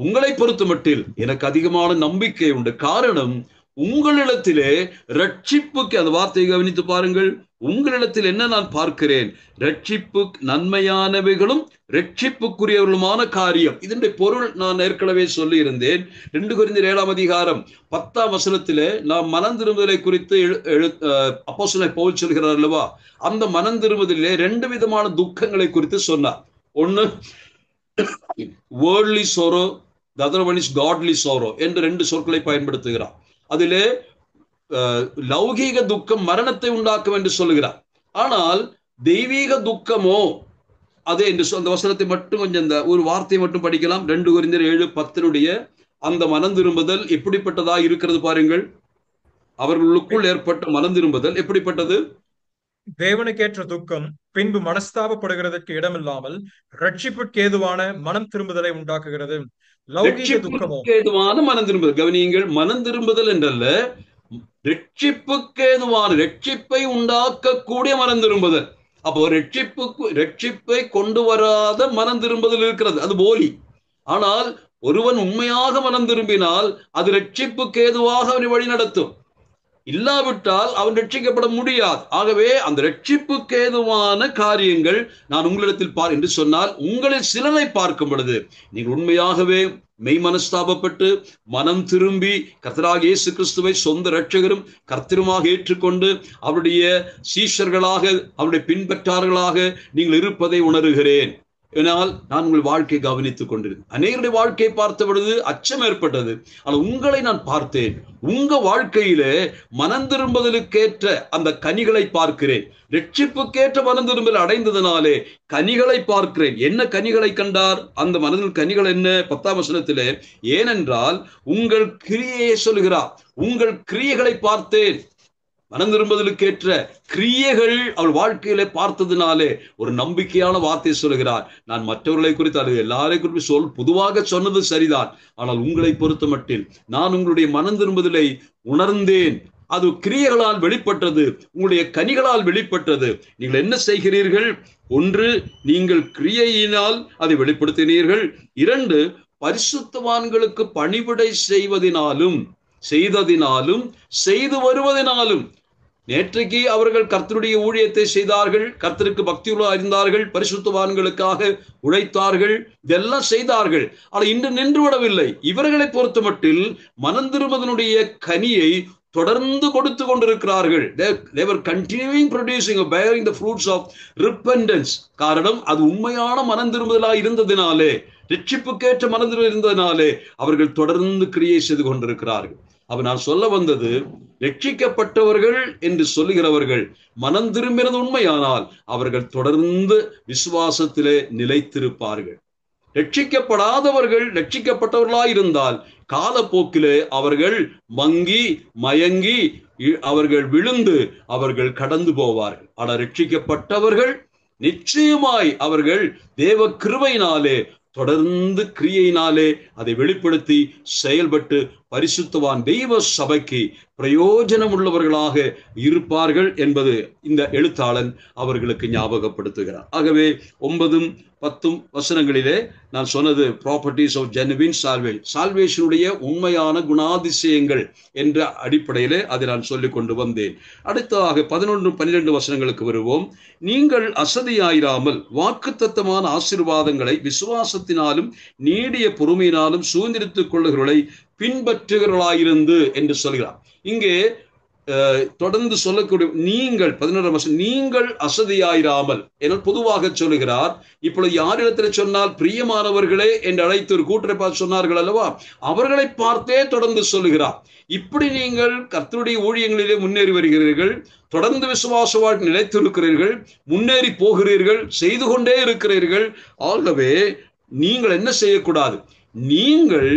உங்களை பொறுத்த மட்டில் எனக்கு அதிகமான நம்பிக்கை உண்டு. காரணம், உங்களிடத்திலே ரட்சிப்புக்கு, அந்த வார்த்தையை கவனித்து பாருங்கள், உங்களிடத்தில் என்ன நான் பார்க்கிறேன், ரட்சிப்பு நன்மையானவைகளும் ரட்சிப்புக்குரியவர்களுமான காரியம். இதனுடைய பொருள் நான் ஏற்கனவே சொல்லி இருந்தேன். 2 கொரிந்தியர் 7ஆம் அதிகாரம் 10ஆம் வசனத்திலே நாம் மனம் திரும்புதலை குறித்து அப்போஸ்தலன் பவுல் சொல்கிறார் அல்லவா, அந்த மனம் திரும்புதலிலே 2 விதமான துக்கங்களை குறித்து சொன்னார். ஒன்னு worldly sorrow, the other one is godly sorrow என்று 2 சொற்களை பயன்படுத்துகிறார். அதிலே லௌகீக துக்கம் மரணத்தை உண்டாக்கும் என்று சொல்லுகிறார். ஆனால் தெய்வீக துக்கமோ அதே என்று அந்த வசனத்தை மட்டும் கொஞ்சம் இந்த ஒரு வார்த்தையை மட்டும் படிக்கலாம். 2 கொரிந்தியர் 7:10 அந்த மனம் திரும்புதல் எப்படிப்பட்டதா இருக்கிறது பாருங்கள். அவர்களுக்குள் ஏற்பட்ட மனம் திரும்புதல் எப்படிப்பட்டது? தேவனுக்கேற்ற துக்கம் பின்பு மனஸ்தாபப்படுகிறதற்கு இடமில்லாமல் ரட்சிப்புக்கு ஏதுவான மனம் திரும்புதலை உண்டாக்குகிறது. லௌகீக துக்கமோ ஏதுவான மனம் திரும்புதல். கவனியுங்கள், மனம் திரும்புதல் என்றல்ல, ரட்சிப்புக்கு ஏதுவான, ரட்சிப்பை உண்டாக்கக்கூடிய மனம் திரும்புதல். அப்போ ரட்சிப்பை கொண்டு வராத மனம் திரும்புதல் இருக்கிறது, அது போலி. ஆனால் ஒருவன் உண்மையாக மனம் திரும்பினால் அது ரட்சிப்புக்கு ஏதுவாக அவனை வழி நடத்தும். இல்லாவிட்டால் அவன் ரட்சிக்கப்பட முடியாது. ஆகவே அந்த ரட்சிப்புக்கு ஏதுவான காரியங்கள் நான் உங்களிடத்தில் பார் என்று சொன்னால், உங்களில் சிலரை பார்க்கும் பொழுது நீங்கள் உண்மையாகவே மெய் மனஸ்தாபப்பட்டு மனம் திரும்பி கர்த்தராகிய இயேசு கிறிஸ்துவை சொந்த இரட்சகரும் கர்த்தருமாக ஏற்றுக்கொண்டு அவருடைய சீஷர்களாக, அவருடைய பின்பற்றார்களாக நீங்கள் இருப்பதை உணர்கிறேன். ஏனால் நான் உங்கள் வாழ்க்கையை கவனித்துக் கொண்டிருந்தேன். அநேகருடைய வாழ்க்கையை பார்த்த பொழுது அச்சம் ஏற்பட்டது. ஆனால் உங்களை நான் பார்த்தேன். உங்க வாழ்க்கையிலே மனம் திரும்புதலுக்கேற்ற அந்த கனிகளை பார்க்கிறேன். ரட்சிப்புக்கேற்ற மனம் திரும்பல் அடைந்ததனாலே கனிகளை பார்க்கிறேன். என்ன கனிகளை கண்டார்? அந்த மனதில் கனிகள் என்ன? 10ஆம் வசனத்திலே, ஏனென்றால் உங்கள் கிரியையை சொல்கிறார். உங்கள் கிரியைகளை பார்த்தேன். மனம் திரும்புதலுக்கேற்ற கிரியைகள் அவள் வாழ்க்கையில பார்த்ததினாலே ஒரு நம்பிக்கையான வார்த்தை சொல்கிறார். நான் மற்றவர்களை குறித்து, அது எல்லாரையும் குறித்து பொதுவாக சொன்னது சரிதான். ஆனால் உங்களை பொறுத்த மட்டில் நான் உங்களுடைய மனம் திரும்புதலை உணர்ந்தேன். அது கிரியைகளால் வெளிப்பட்டது, உங்களுடைய கனிகளால் வெளிப்பட்டது. நீங்கள் என்ன செய்கிறீர்கள்? 1, நீங்கள் கிரியையினால் அதை வெளிப்படுத்தினீர்கள். 2, பரிசுத்தவான்களுக்கு பணிவிடை செய்ததினாலும் செய்து வருவதனாலும். நேற்றைக்கு அவர்கள் கர்த்தருடைய ஊழியத்தை செய்தார்கள், கர்த்தருக்கு பக்தியுள்ள அறிந்தார்கள், பரிசுத்தவான்களுக்காக உழைத்தார்கள், இதெல்லாம் செய்தார்கள். ஆனால் இன்று நின்று விடவில்லை. இவர்களை பொறுத்த மட்டில் மனம் திரும்புதலுடைய கனியை தொடர்ந்து கொடுத்து கொண்டிருக்கிறார்கள். They were continuing producing, bearing the fruits of repentance. காரணம், அது உண்மையான மனம் திரும்புதலாய் இருந்ததினாலே, ரட்சிப்புக்கேற்ற மனம் திரும்புதல் இருந்ததினாலே அவர்கள் தொடர்ந்து கிரியை செய்து கொண்டிருக்கிறார்கள். அப்ப நான் சொல்ல வந்தது, ரட்சிக்கப்பட்டவர்கள் என்று சொல்லுகிறவர்கள் மனம் திரும்பினது உண்மையானால் அவர்கள் தொடர்ந்து விசுவாசத்திலே நிலைத்திருப்பார்கள். ரட்சிக்கப்படாதவர்கள் ரட்சிக்கப்பட்டவர்களாயிருந்தால் காலப்போக்கிலே அவர்கள் மங்கி மயங்கி அவர்கள் விழுந்து அவர்கள் கடந்து போவார்கள். ஆனால் ரட்சிக்கப்பட்டவர்கள் நிச்சயமாய் அவர்கள் தேவ கிருபையினாலே தொடர்ந்து கிரியையினாலே அதை வெளிப்படுத்தி செயல்பட்டு பரிசுத்தவான் தெய்வ சபைக்கு பிரயோஜனம் உள்ளவர்களாக இருப்பார்கள் என்பது இந்த எழுத்தாளன் அவர்களுக்கு ஞாபகப்படுத்துகிறார். ஆகவே 9, 10 வசனங்களிலே நான் சொன்னது ப்ராப்பர்ட்டிஸ் ஆஃப் ஜெனுவின் சால்வேஷனுடைய உண்மையான குணாதிசயங்கள் என்ற அடிப்படையிலே அதை நான் சொல்லிக் கொண்டு வந்தேன். அடுத்ததாக 11, 12 வசனங்களுக்கு வருவோம். நீங்கள் அசதியாயிராமல் வாக்குத்தத்தமான ஆசீர்வாதங்களை விசுவாசத்தினாலும் நீடிய பொறுமையினாலும் சுதந்திரித்துக் கொள்ளுகிறவர்களை பின்பற்றுகிறவர்களாயிருந்து என்று சொல்கிறார். இங்கே தொடர்ந்து சொல்லக்கூடிய நீங்கள் 11ஆம் வசனம், நீங்கள் அசதியாயிராமல் என பொதுவாக சொல்லுகிறார். இப்பொழுது யாரிடத்தில் சொன்னால் பிரியமானவர்களே என்று அழைத்து ஒரு கூட்டரை பார்த்து சொன்னார்கள் அல்லவா, அவர்களை பார்த்தே தொடர்ந்து சொல்லுகிறார். இப்படி நீங்கள் கர்த்தருடைய ஊழியங்களிலே முன்னேறி வருகிறீர்கள், தொடர்ந்து விசுவாச வாழ்க்கை நிலைத்திருக்கிறீர்கள், முன்னேறி போகிறீர்கள், செய்து கொண்டே இருக்கிறீர்கள். ஆகவே நீங்கள் என்ன செய்யக்கூடாது? நீங்கள்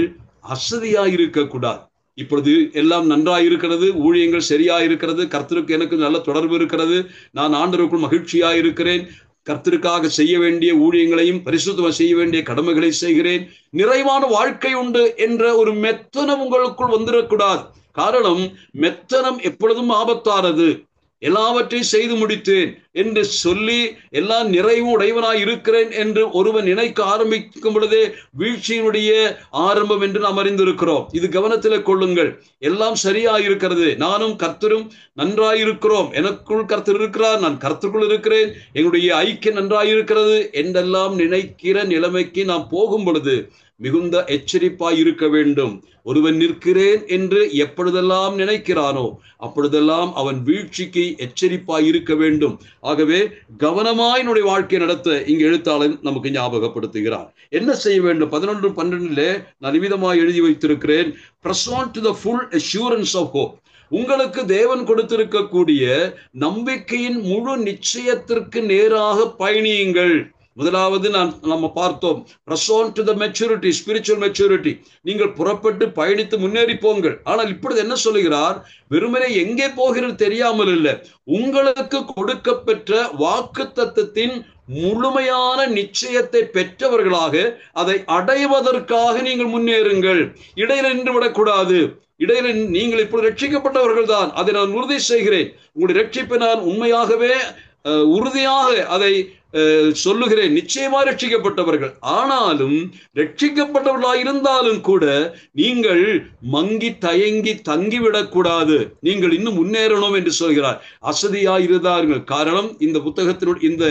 அசதியாயிருக்க கூடாது. இப்பொழுது எல்லாம் நன்றாயிருக்கிறது, ஊழியங்கள் சரியாயிருக்கிறது, கர்த்தருக்கு எனக்கு நல்ல தொடர்பு இருக்கிறது, நான் ஆண்டவருக்குள் மகிழ்ச்சியாக இருக்கிறேன், கர்த்தருக்காக செய்ய வேண்டிய ஊழியங்களையும் பரிசுத்தமாக செய்ய வேண்டிய கடமைகளை செய்கிறேன், நிறைவான வாழ்க்கை உண்டு என்ற ஒரு மெத்தனம் உங்களுக்குள் வந்துடக்கூடாது. காரணம், மெத்தனம் எப்பொழுதும் ஆபத்தானது. எல்லாவற்றையும் செய்து முடித்தேன் என்று சொல்லி எல்லா நிறைவும் உடையவனாய் இருக்கிறேன் என்று ஒருவன் நினைக்க ஆரம்பிக்கும் பொழுதே வீழ்ச்சியினுடைய ஆரம்பம் என்று நாம் அறிந்திருக்கிறோம். இது கவனத்தில் கொள்ளுங்கள். எல்லாம் சரியாயிருக்கிறது, நானும் கர்த்தரும் நன்றாயிருக்கிறோம், எனக்குள் கர்த்தர் இருக்கிறார், நான் கர்த்தருக்குள் இருக்கிறேன், எங்களுடைய ஐக்கியம் நன்றாயிருக்கிறது என்றெல்லாம் நினைக்கிற நிலைமைக்கு நாம் போகும் பொழுது மிகுந்த எச்சரிப்பாய் இருக்க வேண்டும். ஒருவன் நிற்கிறேன் என்று எப்பொழுதெல்லாம் நினைக்கிறானோ அப்பொழுதெல்லாம் அவன் வீழ்ச்சிக்கு எச்சரிப்பாய் இருக்க வேண்டும். ஆகவே கவனமாய் என்னுடைய வாழ்க்கை நடத்த இங்கு எழுத்தாளன் நமக்கு ஞாபகப்படுத்துகிறார். என்ன செய்ய வேண்டும்? 11:12 நான் விதமாய் எழுதி வைத்திருக்கிறேன். Press on to the full assurance of hope. உங்களுக்கு தேவன் கொடுத்திருக்கக்கூடிய நம்பிக்கையின் முழு நிச்சயத்திற்கு நேராக பயணியுங்கள். முதலாவது நம்ம பார்த்தோம், press on to the maturity, spiritual maturity. நீங்கள் புறப்பட்டு பயணித்து முன்னேறி போங்கள். ஆனால் இப்பொழுது என்ன சொல்லுகிறார்? வெறுமனே எங்கே போகிறது தெரியாமல் இல்லை, உங்களுக்கு கொடுக்கப்பெற்ற வாக்குத்தத்தத்தின் முழுமையான நிச்சயத்தை பெற்றவர்களாக அதை அடைவதற்காக நீங்கள் முன்னேறுங்கள். இடையில நின்று விடக்கூடாது. இடையில நீங்கள் இப்பொழுது ரட்சிக்கப்பட்டவர்கள் தான், அதை நான் உறுதி செய்கிறேன். உங்களுடைய ரட்சிப்பை நான் உண்மையாகவே உறுதியாக அதை சொல்லுகிறேன். நிச்சயமாக ரட்சிக்கப்பட்டவர்கள். ஆனாலும் ரட்சிக்கப்பட்டவர்களாக இருந்தாலும் கூட நீங்கள் மங்கி தயங்கி தங்கிவிடக்கூடாது. நீங்கள் இன்னும் முன்னேறணும் என்று சொல்கிறார். அசதியாயிருந்தார்கள். காரணம், இந்த புத்தகத்தினுடைய இந்த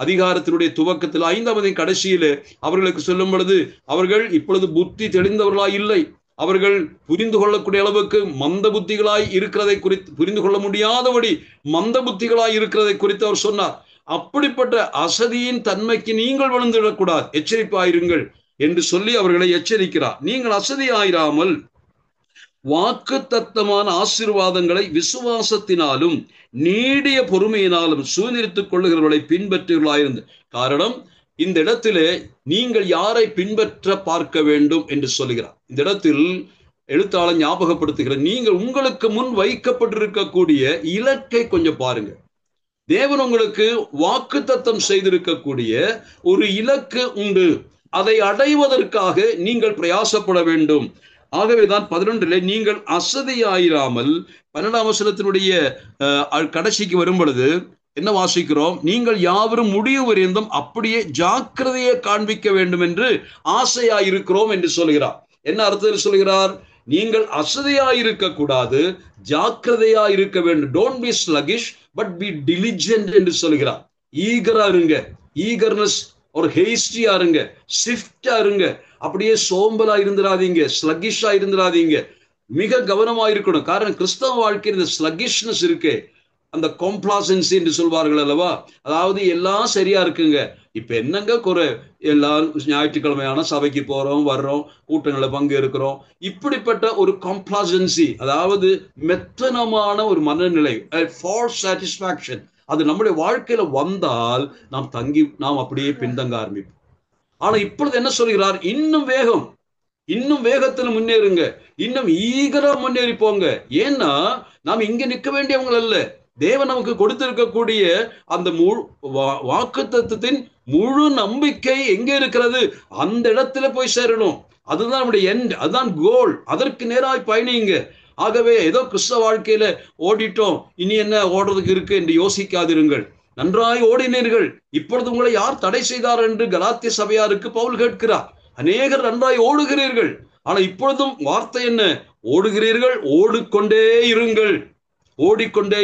அதிகாரத்தினுடைய துவக்கத்தில் 5ஆம் கடைசியிலே அவர்களுக்கு சொல்லும் பொழுது அவர்கள் இப்பொழுது புத்தி தெளிந்தவர்களாய் இல்லை, அவர்கள் புரிந்து கொள்ளக்கூடிய அளவுக்கு மந்த புத்திகளாய் இருக்கிறதை குறித்து, புரிந்து கொள்ள முடியாதபடி மந்த புத்திகளாய் இருக்கிறதை குறித்து அவர் சொன்னார். அப்படிப்பட்ட அசதியின் தன்மைக்கு நீங்கள் விழுந்துவிடக்கூடாது, எச்சரிப்பாயிருங்கள் என்று சொல்லி அவர்களை எச்சரிக்கிறார். நீங்கள் அசதியாயிராமல் வாக்குத்தத்தமான ஆசீர்வாதங்களை விசுவாசத்தினாலும் நீடிய பொறுமையினாலும் சுதந்திரித்துக் கொள்ளுகிறவர்களை பின்பற்றுகிறாயிருந்து. காரணம், இந்த இடத்திலே நீங்கள் யாரை பின்பற்ற பார்க்க வேண்டும் என்று சொல்லுகிறார். இந்த இடத்தில் எழுத்தாளர் ஞாபகப்படுத்துகிற, நீங்கள் உங்களுக்கு முன் வைக்கப்பட்டிருக்கக்கூடிய இலக்கை கொஞ்சம் பாருங்க. தேவன் உங்களுக்கு வாக்குத்தத்தம் செய்திருக்கக்கூடிய ஒரு இலக்கு உண்டு. அதை அடைவதற்காக நீங்கள் பிரயாசப்பட வேண்டும். ஆகவேதான் 11 நீங்கள் அசதியாயிராமல், 12ஆம் வசனத்தினுடைய கடைசிக்கு வரும் பொழுது என்ன வாசிக்கிறோம்? நீங்கள் யாவரும் முடிவு வரைந்தும் அப்படியே ஜாக்கிரதையை காண்பிக்க வேண்டும் என்று ஆசையாயிருக்கிறோம் என்று சொல்கிறார். என்ன அர்த்தத்தில் சொல்கிறார்? நீங்கள் அசதியாயிருக்க கூடாது, ஜாக்கிரதையா இருக்க வேண்டும். Don't be sluggish but be diligent என்று சொல்கிறார். ஈகரா இருங்க, ஈகர்னஸ் ஒரு ஹேஸ்டியா இருங்க, ஸ்விஃப்டா இருங்க. அப்படியே சோம்பலா இருந்துடாதீங்க, ஸ்லகிஷா இருந்துடாதீங்க. மிக கவனமா இருக்கணும். காரணம், கிறிஸ்தவ வாழ்க்கையில் இந்த ஸ்லகிஷ்னஸ் இருக்கு, அந்த காம்ப்ளாசன்சி என்று சொல்வார்கள் அல்லவா, அதாவது எல்லாம் சரியா இருக்குங்க, இப்ப என்னங்க குறை, எல்லாரும் ஞாயிற்றுக்கிழமையான சபைக்கு போறோம், வர்றோம், கூட்டங்களை பங்கேற்கிறோம். இப்படிப்பட்ட ஒரு காம்ப்ளாசன்சி, அதாவது மெத்தனமான ஒரு மனநிலை, ஃபால்ஸ் சாட்டிஸ்பாக்சன், அது நம்முடைய வாழ்க்கையில வந்தால் நாம் அப்படியே பின்தங்க ஆரம்பிப்போம். ஆனா இப்பொழுது என்ன சொல்கிறார்? இன்னும் வேகத்துல முன்னேறுங்க, இன்னும் ஈகரா முன்னேறி போங்க. ஏன்னா நாம் இங்க நிற்க வேண்டியவங்க அல்ல. தேவன் நமக்கு கொடுத்திருக்கக்கூடிய அந்த வாக்குத்தத்தத்தின் முழு நம்பிக்கை எங்கே இருக்கிறது? அந்த இடத்துல போய் சேரணும். அதுதான் நம்முடைய எண்ட், அதுதான் கோல். அதற்கு நேராய் பயணிங்க. ஆகவே ஏதோ கிறிஸ்தவ வாழ்க்கையில ஓடிட்டோம், இனி என்ன ஓடுறதுக்கு இருக்கு என்று யோசிக்காதிருங்கள். நன்றாய் ஓடினீர்கள், இப்பொழுது உங்களை யார் தடை செய்தார் என்று கலாத்திய சபையாருக்கு பவுல் கேட்கிறார். அநேகர் நன்றாய் ஓடுகிறீர்கள், ஆனா இப்பொழுதும் வார்த்தை என்ன? ஓடுகிறீர்கள், ஓடிக்கொண்டே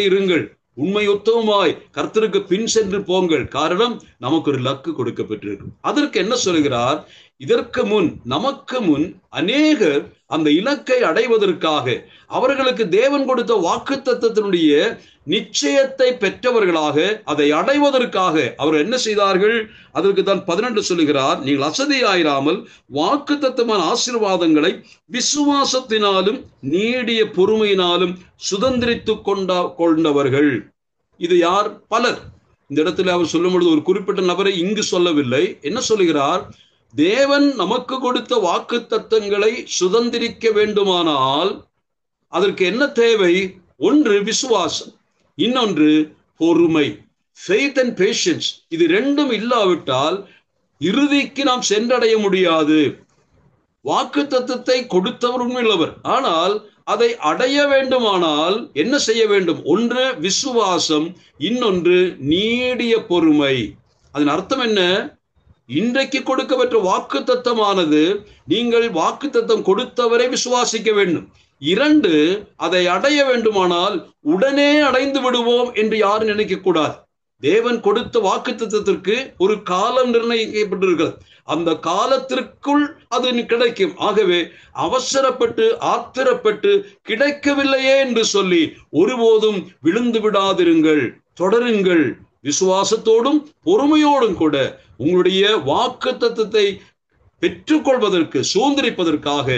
இருங்கள், உண்மை உத்தமமாய் கர்த்தருக்கு பின் சென்று போங்கள். காரணம், நமக்கு ஒரு லக்கு கொடுக்கப்பட்டிருக்கு. அதற்கு என்ன சொல்கிறார்? நமக்கு முன் அநேகர் அந்த இலக்கை அடைவதற்காக, அவர்களுக்கு தேவன் கொடுத்த வாக்குத்தத்தத்தினுடைய நிச்சயத்தை பெற்றவர்களாக, அதை அடைவதற்காக அவர்கள் என்ன செய்தார்கள்? அதற்கு தான் 12 சொல்லுகிறார், நீங்கள் அசதியாயிராமல் வாக்குத்தத்தமான ஆசீர்வாதங்களை விசுவாசத்தினாலும் நீடிய பொறுமையினாலும் சுதந்திரித்து கொண்டவர்கள். இது யார்? பலர். இந்த இடத்துல அவர் சொல்லும் பொழுது ஒரு குறிப்பிட்ட நபரை இங்கு சொல்லவில்லை. என்ன சொல்லுகிறார்? தேவன் நமக்கு கொடுத்த வாக்குத்தத்தங்களை சுதந்திரிக்க வேண்டுமானால் அதற்கு என்ன தேவை? ஒன்று விசுவாசம், இன்னொன்று பொறுமை, faith and patience. இது ரெண்டும் இல்லாவிட்டால் இறுதிக்கு நாம் சென்றடைய முடியாது. வாக்குத்தத்தத்தை கொடுத்தவர் உண்மையுள்ளவர். ஆனால் அதை அடைய வேண்டுமானால் என்ன செய்ய வேண்டும்? ஒன்று விசுவாசம், இன்னொன்று நீடிய பொறுமை. அதன் அர்த்தம் என்ன? இன்றைக்கு கொடுக்கப்பட்ட வாக்குத்தத்தமானது நீங்கள் வாக்குத்தத்தம் கொடுத்தவரை விசுவாசிக்க வேண்டும். இரண்டு, அதை அடைய வேண்டுமானால் உடனே அடைந்து விடுவோம் என்று யாரும் நினைக்க கூடாது. தேவன் கொடுத்த வாக்குத்தத்தத்திற்கு ஒரு காலம் நிர்ணயிக்கப்பட்டிருக்கிறது. அந்த காலத்திற்குள் அது கிடைக்கும். ஆகவே அவசரப்பட்டு ஆத்திரப்பட்டு கிடைக்கவில்லையே என்று சொல்லி ஒருபோதும் விழுந்து விடாதிருங்கள். தொடருங்கள். விசுவாசத்தோடும் பொறுமையோடும் கூட உங்களுடைய வாக்குத்தத்தத்தை பெற்றுக்கொள்வதற்கு, சுதந்திரிப்பதற்காக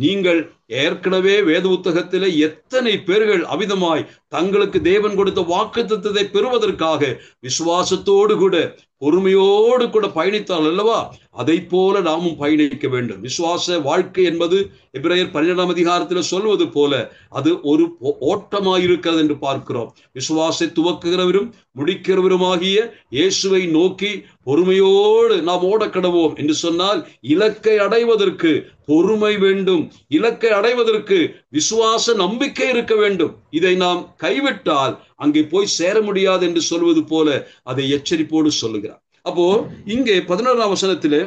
நீங்கள் ஏற்கனவே வேத புத்தகத்திலே எத்தனை பேர்கள் அவிதமாய் தங்களுக்கு தேவன் கொடுத்த வாக்குத்தத்தத்தை பெறுவதற்காக விசுவாசத்தோடு கூட பொறுமையோடு கூட பயணித்தால் அல்லவா, அதை போல நாமும் பயணிக்க வேண்டும். விசுவாச வாழ்க்கை என்பது எபிரேயர் 12ஆம் அதிகாரத்தில் சொல்வது போல அது ஒரு ஓட்டமாயிருக்கிறது என்று பார்க்கிறோம். விசுவாசை துவக்குகிறவரும் முடிக்கிறவருமாகிய இயேசுவை நோக்கி பொறுமையோடு நாம் ஓடக்கடவோம் என்று சொன்னால் இலக்கை அடைவதற்கு பொறுமை வேண்டும். இலக்கை அடைவதற்கு விசுவாச நம்பிக்கை இருக்க வேண்டும். இதை நாம் கைவிட்டால் அங்கே போய் சேர முடியாது என்று சொல்வது போல அதை எச்சரிப்போடு சொல்லுகிறார். அப்போ இங்கே 11ஆம் வசனத்திலே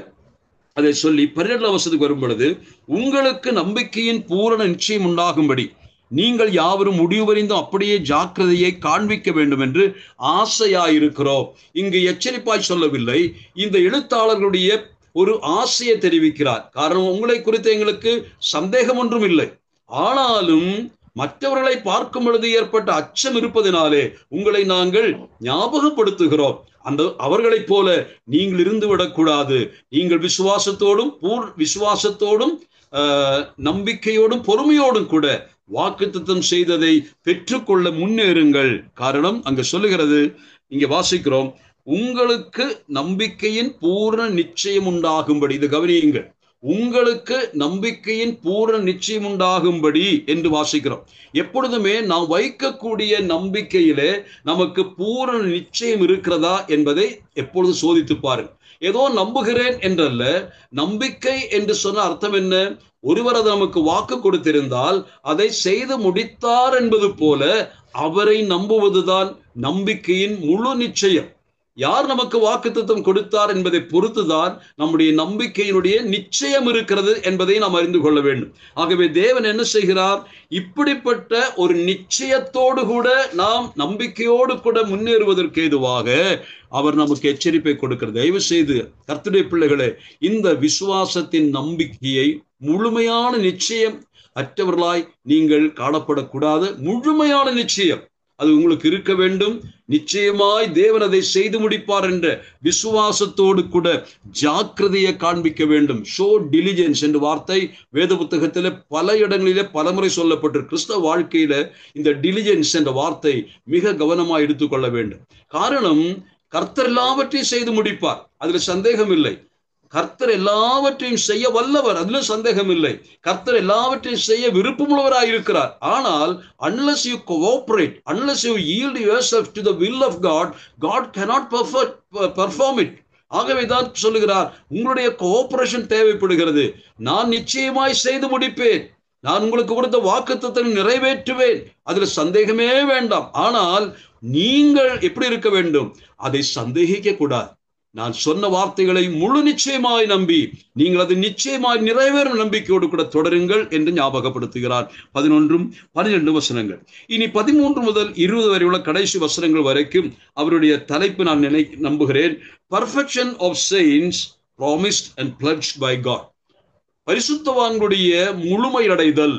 அதை சொல்லி 12ஆம் வசனத்துக்கு வரும் பொழுது, உங்களுக்கு நம்பிக்கையின் பூரண நிச்சயம் உண்டாகும்படி நீங்கள் யாவரும் முடிவுவறிந்தும் அப்படியே ஜாக்கிரதையை காண்பிக்க வேண்டும் என்று ஆசையாயிருக்கிறோம். இங்கு எச்சரிப்பாய் சொல்லவில்லை, இந்த எழுத்தாளர்களுடைய ஒரு ஆசையை தெரிவிக்கிறார். காரணம், உங்களை குறித்து எங்களுக்கு சந்தேகம் ஒன்றும் இல்லை, ஆனாலும் மற்றவர்களை பார்க்கும் பொழுது ஏற்பட்ட அச்சம் இருப்பதினாலே உங்களை நாங்கள் ஞாபகப்படுத்துகிறோம். அந்த அவர்களைப் போல நீங்கள் இருந்து விடக்கூடாது. நீங்கள் விசுவாசத்தோடும் நம்பிக்கையோடும் பொறுமையோடும் கூட வாக்குத்தத்தம் செய்ததை பெற்றுக்கொள்ள முன்னேறுங்கள். காரணம், அங்க சொல்லுகிறது, இங்க வாசிக்கிறோம், உங்களுக்கு நம்பிக்கையின் பூர்ண நிச்சயம் உண்டாகும்படி. இது கவனியுங்கள், உங்களுக்கு நம்பிக்கையின் பூர்ண நிச்சயம் உண்டாகும்படி என்று வாசிக்கிறோம். எப்பொழுதுமே நாம் வைக்கக்கூடிய நம்பிக்கையிலே நமக்கு பூர்ண நிச்சயம் இருக்கிறதா என்பதை எப்பொழுது சோதித்து பாருங்கள். ஏதோ நம்புகிறேன் என்றல்ல. நம்பிக்கை என்று சொன்ன அர்த்தம் என்ன? ஒருவர் அது நமக்கு வாக்கு கொடுத்திருந்தால் அதை செய்து முடித்தார் என்பது போல அவரை நம்புவதுதான் நம்பிக்கையின் முழு நிச்சயம். யார் நமக்கு வாக்குத்தத்தம் கொடுத்தார் என்பதை பொறுத்துதான் நம்முடைய நம்பிக்கையினுடைய நிச்சயம் இருக்கிறது என்பதை நாம் அறிந்து கொள்ள வேண்டும். ஆகவே தேவன் என்ன செய்கிறார்? இப்படிப்பட்ட ஒரு நிச்சயத்தோடு கூட நாம் நம்பிக்கையோடு கூட முன்னேறுவதற்கு ஏதுவாக அவர் நமக்கு எச்சரிப்பை கொடுக்கிறார். தயவு செய்து கர்த்தருடைய பிள்ளைகளே, இந்த விசுவாசத்தின் நம்பிக்கையை முழுமையான நிச்சயம் அற்றவர்களாய் நீங்கள் காணப்படக்கூடாது. முழுமையான நிச்சயம் அது உங்களுக்கு இருக்க வேண்டும். நிச்சயமாய் தேவன் அதை செய்து முடிப்பார் என்ற விசுவாசத்தோடு கூட ஜாக்கிரதையை காண்பிக்க வேண்டும். ஷோ டிலிஜென்ஸ் என்ற வார்த்தை வேத புத்தகத்திலே பல இடங்களிலே பலமுறை சொல்லப்பட்டு, கிறிஸ்தவ வாழ்க்கையில இந்த டிலிஜென்ஸ் என்ற வார்த்தை மிக கவனமாக எடுத்துக்கொள்ள வேண்டும். காரணம், கர்த்தர் எல்லாவற்றையும் செய்து முடிப்பார், அதுல சந்தேகம் இல்லை. கர்த்தர் எல்லாவற்றையும் செய்ய வல்லவர், அதுல சந்தேகம் இல்லை. கர்த்தர் எல்லாவற்றையும் செய்ய விருப்பமுள்ளவராய் இருக்கிறார். ஆனால் unless you cooperate, unless you yield yourself to the will of God, God cannot perform it. ஆகவேதான் சொல்லுகிறார், உங்களுடைய கோஆபரேஷன் தேவைப்படுகிறது. நான் நிச்சயமாய் செய்து முடிப்பேன், நான் உங்களுக்கு கொடுத்த வாக்குத்தத்தத்தை நிறைவேற்றுவேன், அதுல சந்தேகமே வேண்டாம். ஆனால் நீங்கள் எப்படி இருக்க வேண்டும்? அதை சந்தேகிக்க கூடாது. நான் சொன்ன வார்த்தைகளை முழு நிச்சயமாய் நம்பி நீங்கள் அது நிச்சயமாய் நிறைவேறும் நம்பிக்கையோடு கூட தொடருங்கள் என்று ஞாபகப்படுத்துகிறார். 11-12 வசனங்கள். இனி 13 முதல் 20 வரை உள்ள கடைசி வசனங்கள் வரைக்கும் அவருடைய தலைப்பு நான் நம்புகிறேன், perfection of saints promised and pledged by God. பரிசுத்தவான்களுடைய முழுமை அடைதல்,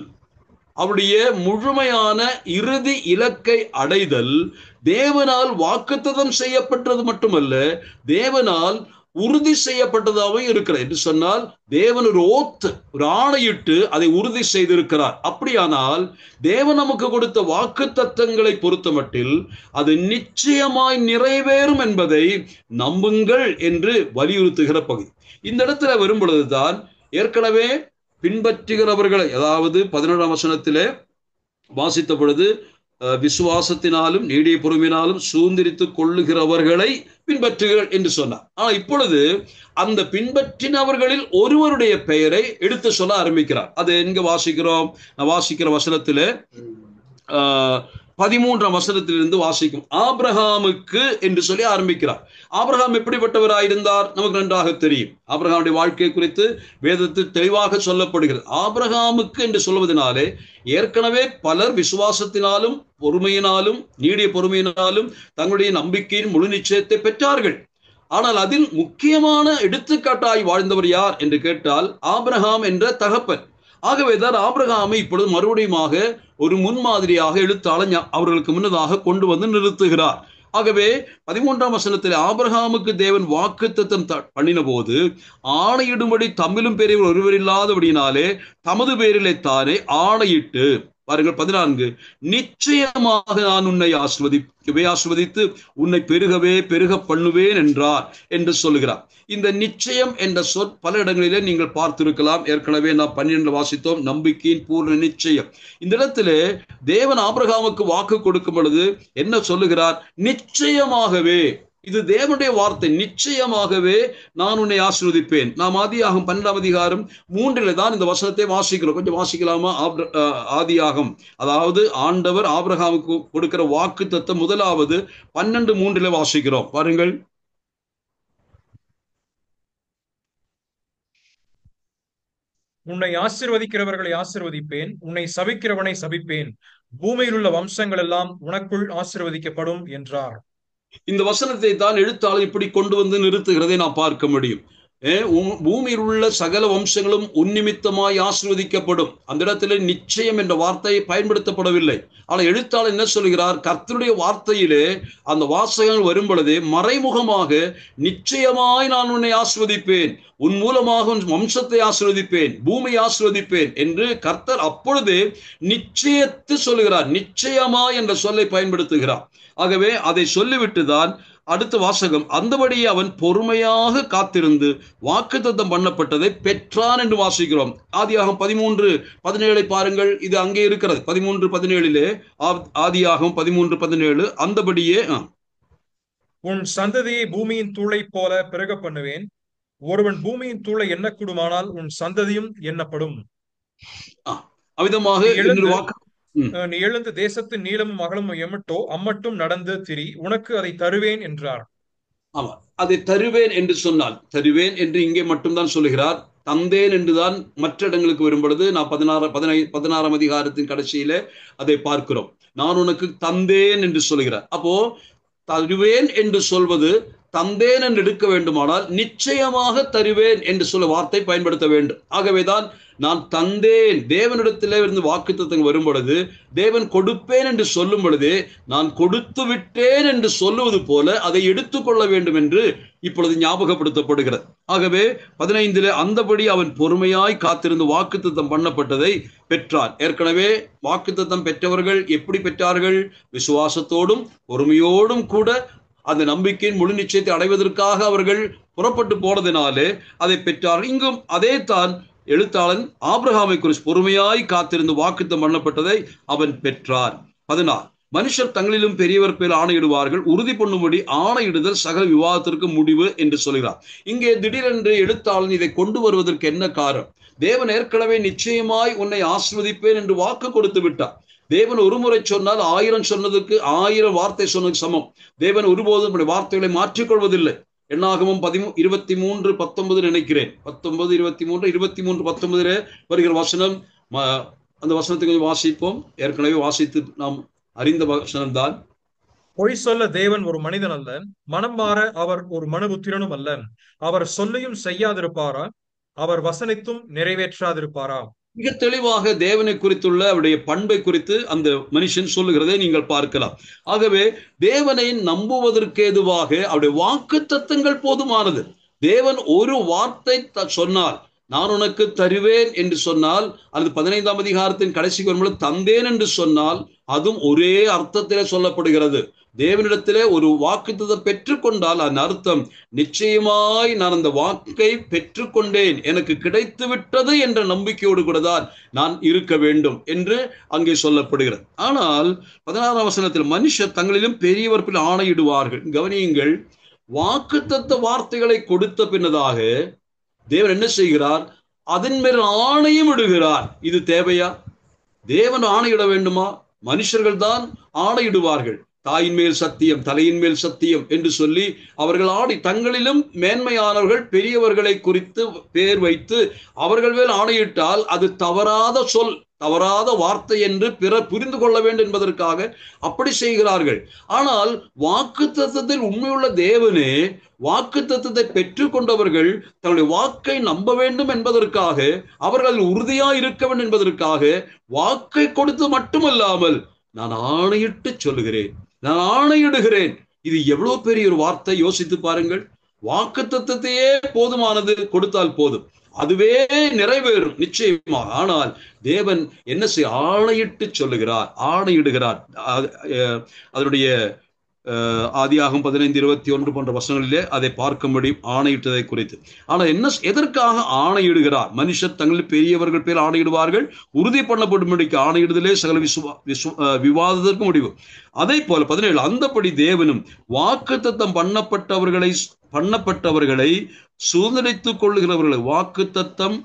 அவருடைய முழுமையான இறுதி இலக்கை அடைதல் தேவனால் வாக்குத்தத்தம் செய்யப்பட்டது மட்டுமல்ல, தேவனால் உறுதி செய்யப்பட்டதாகவும் இருக்கிறது என்று சொன்னால், தேவன் ஒரு ஆணையிட்டு அதை உறுதி செய்திருக்கிறார். அப்படியானால் தேவன் நமக்கு கொடுத்த வாக்குத்தத்தங்களை பொறுத்தமட்டில் அது நிச்சயமாய் நிறைவேறும் என்பதை நம்புங்கள் என்று வலியுறுத்துகிற பகுதி. இந்த இடத்துல வரும் பொழுதுதான் ஏற்கனவே பின்பற்றுகிறவர்களை, அதாவது 11ஆம் வசனத்திலே வாசித்த பொழுது விசுவாசத்தினாலும் நீடிய பொறுமையினாலும் சுதந்திரித்துக் கொள்ளுகிறவர்களை பின்பற்றுகள் என்று சொன்னார். ஆனா இப்பொழுது அந்த பின்பற்றினவர்களில் ஒருவருடைய பெயரை எடுத்து சொல்ல ஆரம்பிக்கிறார். அது எங்க வாசிக்கிறோம்? நான் வாசிக்கிற வசனத்திலே 13ஆம் வசனத்திலிருந்து வாசிக்கும். ஆபிரகாமுக்கு என்று சொல்லி ஆரம்பிக்கிறார். ஆபிரகாம் எப்படிப்பட்டவராயிருந்தார் நமக்கு நன்றாக தெரியும். ஆபிரகாமுடைய வாழ்க்கை குறித்து வேதத்தில் தெளிவாக சொல்லப்படுகிறது. ஆபிரகாமுக்கு என்று சொல்வதனாலே ஏற்கனவே பலர் விசுவாசத்தினாலும் பொறுமையினாலும் நீடிய பொறுமையினாலும் தங்களுடைய நம்பிக்கையின் முழு நிச்சயத்தை பெற்றார்கள். ஆனால் அதில் முக்கியமான எடுத்துக்காட்டாய் வாழ்ந்தவர் யார் என்று கேட்டால் ஆபிரகாம் என்ற தகப்பன். ஆகவேதான் ஆபிரகாமை இப்பொழுது மறுபடியுமாக ஒரு முன்மாதிரியாக எழுத்தாளர் அவர்களுக்கு முன்னதாக கொண்டு வந்து நிறுத்துகிறார். ஆகவே 13ஆம் வசனத்தில் ஆபிரகாமுக்கு தேவன் வாக்குத்தத்தம் பண்ணின போது ஆணையிடும்படி தம்மிலும் பெரியவர் ஒருவர் இல்லாதபடியினாலே தமது பேரிலே தானே ஆணையிட்டு, பாருங்கள் 14, நிச்சயமாக நான் உன்னை ஆசிர்வதித்து உன்னை பெருக பண்ணுவேன் என்றார் என்று சொல்லுகிறார். இந்த நிச்சயம் என்ற சொல் பல இடங்களிலே நீங்கள் பார்த்திருக்கலாம். ஏற்கனவே நாம் 12 வாசித்தோம், நம்பிக்கையின் பூர்ண நிச்சயம். இந்த இடத்திலே தேவன் ஆபிரகாமுக்கு வாக்கு கொடுக்கும் பொழுது என்ன சொல்லுகிறார்? நிச்சயமாகவே. இது தேவனுடைய வார்த்தை. நிச்சயமாகவே நான் உன்னை ஆசீர்வதிப்பேன். நாம் ஆதியாகம் 12ஆம் அதிகாரம் 3 தான் இந்த வசனத்தை வாசிக்கிறோம். கொஞ்சம் வாசிக்கலாமா? ஆதியாகம், அதாவது ஆண்டவர் ஆபிரகாமுக்கு கொடுக்கிற வாக்கு தத்தம் முதலாவது 12:3 வாசிக்கிறோம். பாருங்கள். உன்னை ஆசீர்வதிக்கிறவர்களை ஆசீர்வதிப்பேன், உன்னை சபிக்கிறவனை சபிப்பேன், பூமியில் உள்ள வம்சங்கள் எல்லாம் உனக்குள் ஆசீர்வதிக்கப்படும் என்றார். இந்த வசனத்தை தான் எழுத்தாளர் இப்படி கொண்டு வந்து நிறுத்துகிறதை நாம் பார்க்க முடியும். பூமியில் உள்ள சகல வம்சங்களும் உன்னிமித்தமாய் ஆசீர்வதிக்கப்படும். அந்த இடத்துல நிச்சயம் என்ற வார்த்தை பயன்படுத்தப்படவில்லை. ஆனால் எழுத்தாளர் என்ன சொல்கிறார்? கர்த்தருடைய வார்த்தையிலே அந்த வாசகங்கள் வரும் பொழுதே மறைமுகமாக நிச்சயமாய் நான் உன்னை ஆசீர்வதிப்பேன், உன் மூலமாக உன் வம்சத்தை ஆசீர்வதிப்பேன், பூமியை ஆசீர்வதிப்பேன் என்று கர்த்தர் அப்பொழுது நிச்சயத்து சொல்லுகிறார். நிச்சயமா என்ற சொல்லை பயன்படுத்துகிறார். ஆகவே அதை சொல்லிவிட்டுதான் அடுத்த வாசகம், அந்தபடியே அவன் பொறுமையாக காத்திருந்து வாக்குத்தத்தம் பண்ணப்பட்டதை பெற்றான் என்று வாசிக்கிறோம். ஆதியாகம் 13:17 பாருங்கள். இது அங்கே இருக்கிறது. 13:17 ஆதியாகம் 13:17 அந்தபடியே உன் சந்ததியை பூமியின் தூளை போல பெருக பண்ணுவேன், ஒருவன் பூமியின் தூளை எண்ணக்கூடுமானால் உன் சந்ததியும் எண்ணப்படும். அவ்விதமாக நீ எழுந்து தேசத்தின் நீளமும் அகலமும் எம்மட்டோ அம்மட்டும் நடந்து திரி, உனக்கு அதை தருவேன் என்றார். ஆமா, அதை தருவேன் என்று சொன்னால், தருவேன் என்று இங்கே மட்டும்தான் சொல்லுகிறார். தந்தேன் என்றுதான் மற்ற இடங்களுக்கு வரும் பொழுது நான் 16ஆம் அதிகாரத்தின் கடைசியில அதை பார்க்கிறோம். நான் உனக்கு தந்தேன் என்று சொல்லுகிறார். அப்போ தருவேன் என்று சொல்வது தந்தேன் என்று எடுக்க வேண்டுமானால் நிச்சயமாக தருவேன் என்று சொல்ல வார்த்தை பயன்படுத்த வேண்டும். ஆகவேதான் நான் தந்தேன், தேவனிடத்திலே இருந்து வாக்குத்தத்தம் வரும் பொழுது தேவன் கொடுப்பேன் என்று சொல்லும் பொழுதே நான் கொடுத்து விட்டேன் என்று சொல்லுவது போல அதை எடுத்துக்கொள்ள வேண்டும் என்று இப்பொழுது ஞாபகப்படுத்தப்படுகிறது. ஆகவே 15 அந்தபடி அவன் பொறுமையாய் காத்திருந்து வாக்குத்தத்தம் பண்ணப்பட்டதை பெற்றான். ஏற்கனவே வாக்குத்தத்தம் பெற்றவர்கள் எப்படி பெற்றார்கள்? விசுவாசத்தோடும் பொறுமையோடும் கூட அந்த நம்பிக்கையின் முழு நிச்சயத்தை அடைவதற்காக அவர்கள் புறப்பட்டு போனதினாலே அதை பெற்றார்கள். இங்கும் அதே தான் எழுத்தாளன் ஆபிரகாமை குறித்து பொறுமையாய் காத்திருந்து வாக்குத்தம் பண்ணப்பட்டதை அவன் பெற்றார். 16 மனுஷர் தங்களிலும் பெரியவர் பேர் ஆணையிடுவார்கள், உறுதி பண்ணும்படி ஆணையிடுதல் சகல விவாதத்திற்கு முடிவு என்று சொல்கிறார். இங்கே திடீரென்று எழுத்தாளன் இதை கொண்டு வருவதற்கு என்ன காரணம்? தேவன் ஏற்கனவே நிச்சயமாய் உன்னை ஆசீர்வதிப்பேன் என்று வாக்கு கொடுத்து விட்டார். தேவன் ஒரு முறை சொன்னால் 1000 சொன்னதுக்கு 1000 வார்த்தை சொன்னதுக்கு சமம். தேவன் ஒருபோதும் வார்த்தைகளை மாற்றிக்கொள்வதில்லை. என்னாகமும் 23:19 நினைக்கிறேன். 23:19 வருகிற வசனம். அந்த வசனத்தை கொஞ்சம் வாசிப்போம். ஏற்கனவே வாசித்து நாம் அறிந்த வசனம் தான். பொய் சொல்ல தேவன் ஒரு மனிதன் அல்ல, மனம் மாற அவர் ஒரு மனுபுத்திரனும் அல்ல. அவர் சொல்லியும் செய்யாதிருப்பாரா? அவர் வசனித்தும் நிறைவேற்றாதிருப்பாரா? மிக தெளிவாக தேவனை குறித்துள்ள அவருடைய பண்பை குறித்து அந்த மனுஷன் சொல்லுகிறதை நீங்கள் பார்க்கலாம். ஆகவே தேவனை நம்புவதற்கு ஏதுவாக அவருடைய வாக்குத்தத்தங்கள் போதுமானது. தேவன் ஒரு வார்த்தை சொன்னால் நான் உனக்கு தருவேன் என்று சொன்னால், அல்லது 15ஆம் அதிகாரத்தின் கடைசிக்கு வரும்போது தந்தேன் என்று சொன்னால், அதுவும் ஒரே அர்த்தத்திலே சொல்லப்படுகிறது. தேவனிடத்திலே ஒரு வாக்குத்தத்தம் பெற்றுக்கொண்டால் அதன் அர்த்தம், நிச்சயமாய் நான் அந்த வாக்கை பெற்றுக்கொண்டேன், எனக்கு கிடைத்து விட்டது என்ற நம்பிக்கையோடு கூட தான் நான் இருக்க வேண்டும் என்று அங்கே சொல்லப்படுகிறது. ஆனால் 16ஆம் வசனத்தில், மனுஷர் தங்களிலும் பெரியவர் பின் ஆணையிடுவார்கள். கவனியுங்கள், வாக்குத்தத்த வார்த்தைகளை கொடுத்த பின்னதாக தேவன் என்ன செய்கிறார்? அதன் மேல் ஆணையும் இடுகிறார். இது தேவையா? தேவன் ஆணையிட வேண்டுமா? மனுஷர்கள் தான் ஆணையிடுவார்கள். தாயின் மேல் சத்தியம், தலையின் மேல் சத்தியம் என்று சொல்லி அவர்கள் தங்களிலும் மேன்மையானவர்கள் பெரியவர்களை குறித்து பேர் வைத்து அவர்கள் மேல் ஆணையிட்டால் அது தவறாத சொல், தவறாத வார்த்தை என்று பிறர் புரிந்து கொள்ள வேண்டும் என்பதற்காக அப்படி செய்கிறார்கள். ஆனால் வாக்குத்தத்தத்தில் உண்மையுள்ள தேவனே வாக்குத்தத்தத்தை பெற்றுக் கொண்டவர்கள் தங்களுடைய வாக்கை நம்ப வேண்டும் என்பதற்காக, அவர்கள் உறுதியாய் இருக்க வேண்டும் என்பதற்காக வாக்கை கொடுத்து மட்டுமல்லாமல், நான் ஆணையிட்டு சொல்லுகிறேன், நான் ஆணையிடுகிறேன். இது எவ்வளவு பெரிய ஒரு வார்த்தை, யோசித்து பாருங்கள். வாக்குத்தத்தத்தையே போதுமானது, கொடுத்தால் போதும், அதுவே நிறைவேறும் நிச்சயமாக. ஆனால் தேவன் என்ன செய்ய? ஆணையிட்டு சொல்லுகிறார், ஆணையிடுகிறார். அதனுடைய ஆதியாகமம் 15:21 போன்ற வசனங்களிலே அதை பார்க்கும்படி ஆணையிட்டதை குறித்து. ஆனால் எதற்காக ஆணையிடுகிறார்? மனுஷர் தங்களில் பெரியவர்கள் பேர் ஆணையிடுவார்கள், உறுதி பண்ணப்படும்படிக்கு ஆணையிடுதலே சகல விவாதத்திற்கு முடிவு. அதே போல 17, அந்தபடி தேவனும் வாக்குத்தத்தம் பண்ணப்பட்டவர்களை சுதந்திரித்துக் கொள்ளுகிறவர்களை, வாக்குத்தத்தம்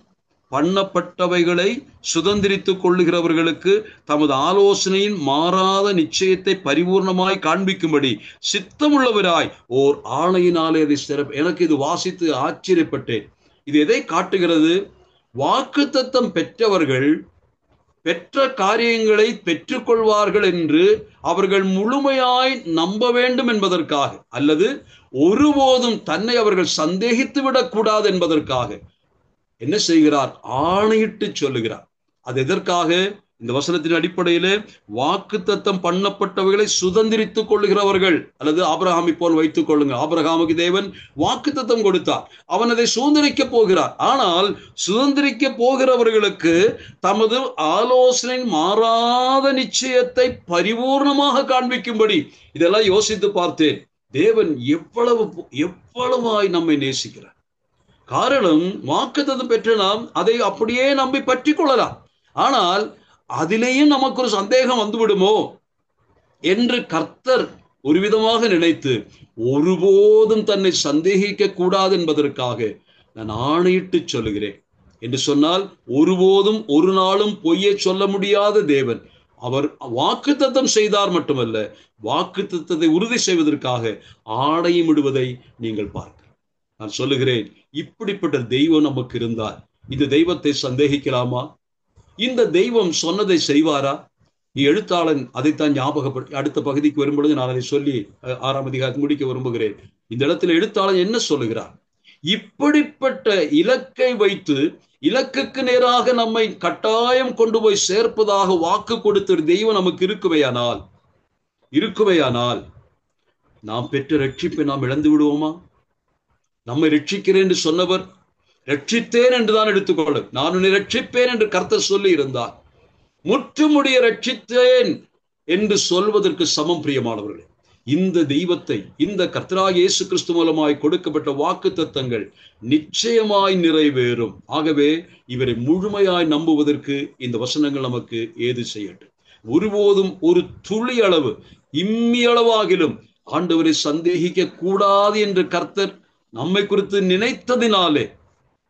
பண்ணப்பட்டவைகளை சுதந்திரித்துக் கொள்ளுகிறவர்களுக்கு தமது ஆலோசனையின் மாறாத நிச்சயத்தை பரிபூர்ணமாய் காண்பிக்கும்படி சித்தமுள்ளவராய் ஓர் ஆணையினாலே அதை எனக்கு இது வாசித்து ஆச்சரியப்பட்டேன். இது எதை காட்டுகிறது? வாக்குத்தத்தம் பெற்றவர்கள் பெற்ற காரியங்களை பெற்றுக்கொள்வார்கள் என்று அவர்கள் முழுமையாய் நம்ப வேண்டும் என்பதற்காக, அல்லது ஒருபோதும் தன்னை அவர்கள் சந்தேகித்து விடக்கூடாது என்பதற்காக என்ன செய்கிறார்? ஆணையிட்டு சொல்லுகிறார். அது எதற்காக? இந்த வசனத்தின் அடிப்படையிலே வாக்குத்தத்தம் பண்ணப்பட்டவைகளை சுதந்திரித்துக் கொள்ளுகிறவர்கள், அல்லது ஆபிரகாமை போல் வைத்துக் கொள்ளுங்க. ஆபிரகாமுக்கு தேவன் வாக்குத்தத்தம் கொடுத்தார், அவன் அதை சுதந்திரிக்க போகிறார். ஆனால் சுதந்திரிக்க போகிறவர்களுக்கு தமது ஆலோசனை மாறாத நிச்சயத்தை பரிபூர்ணமாக காண்பிக்கும்படி, இதெல்லாம் யோசித்து பார்த்தேன். தேவன் எவ்வளவாய் நம்மை நேசிக்கிறார். காரணம், வாக்குத்தத்தம் பெற்ற நாம் அதை அப்படியே நம்பி பற்றி கொள்ளலாம். ஆனால் அதிலேயும் நமக்கு ஒரு சந்தேகம் வந்துவிடுமோ என்று கர்த்தர் ஒரு விதமாக நினைத்து ஒருபோதும் தன்னை சந்தேகிக்க கூடாது என்பதற்காக நான் ஆணையிட்டு சொல்லுகிறேன் என்று சொன்னால், ஒருபோதும் ஒரு நாளும் பொய்யை சொல்ல முடியாத தேவன். அவர் வாக்குத்தத்தம் செய்தார் மட்டுமல்ல, வாக்குத்தத்தத்தை உறுதி செய்வதற்காக ஆணையும் இடுவதை நீங்கள் பார்க்க. நான் சொல்லுகிறேன், இப்படிப்பட்ட தெய்வம் நமக்கு இருந்தால் இந்த தெய்வத்தை சந்தேகிக்கலாமா? இந்த தெய்வம் சொன்னதை செய்வாரா? எழுத்தாளன் அதைத்தான் ஞாபகப்படுத்தி அடுத்த பகுதிக்கு வரும்பொழுது நான் அதை சொல்லி 6ஆம் அதிகாரத்தை முடிக்க விரும்புகிறேன். இந்த இடத்துல எழுத்தாளன் என்ன சொல்லுகிறார்? இப்படிப்பட்ட இலக்கை வைத்து இலக்குக்கு நேராக நம்மை கட்டாயம் கொண்டு போய் சேர்ப்பதாக வாக்கு கொடுத்த தெய்வம் நமக்கு இருக்குமையானால் நாம் பெற்ற ரட்சிப்பை நாம் இழந்து விடுவோமா? நம்மை ரட்சிக்கிறேன் என்று சொன்னவர் ரட்சித்தேன் என்றுதான் எடுத்துக்கொள்ள, நான் உன்னை ரட்சிப்பேன் என்று கர்த்தர் சொல்லி இருந்தார். முற்றுமுடிய ரட்சித்தேன் என்று சொல்வதற்கு சமம். பிரியமானவர்களே, இந்த தெய்வத்தை, இந்த கர்த்தராகிய இயேசு கிறிஸ்து மூலமாய் கொடுக்கப்பட்ட வாக்குத்தத்தங்கள் நிச்சயமாய் நிறைவேறும். ஆகவே இவரை முழுமையாய் நம்புவதற்கு இந்த வசனங்கள் நமக்கு ஏது செய்யட்டும். ஒருபோதும் ஒரு துளி அளவு, இம்மி அளவாகிலும் ஆண்டவரை சந்தேகிக்க கூடாது என்று கர்த்தர் நம்மை குறித்து நினைத்ததினாலே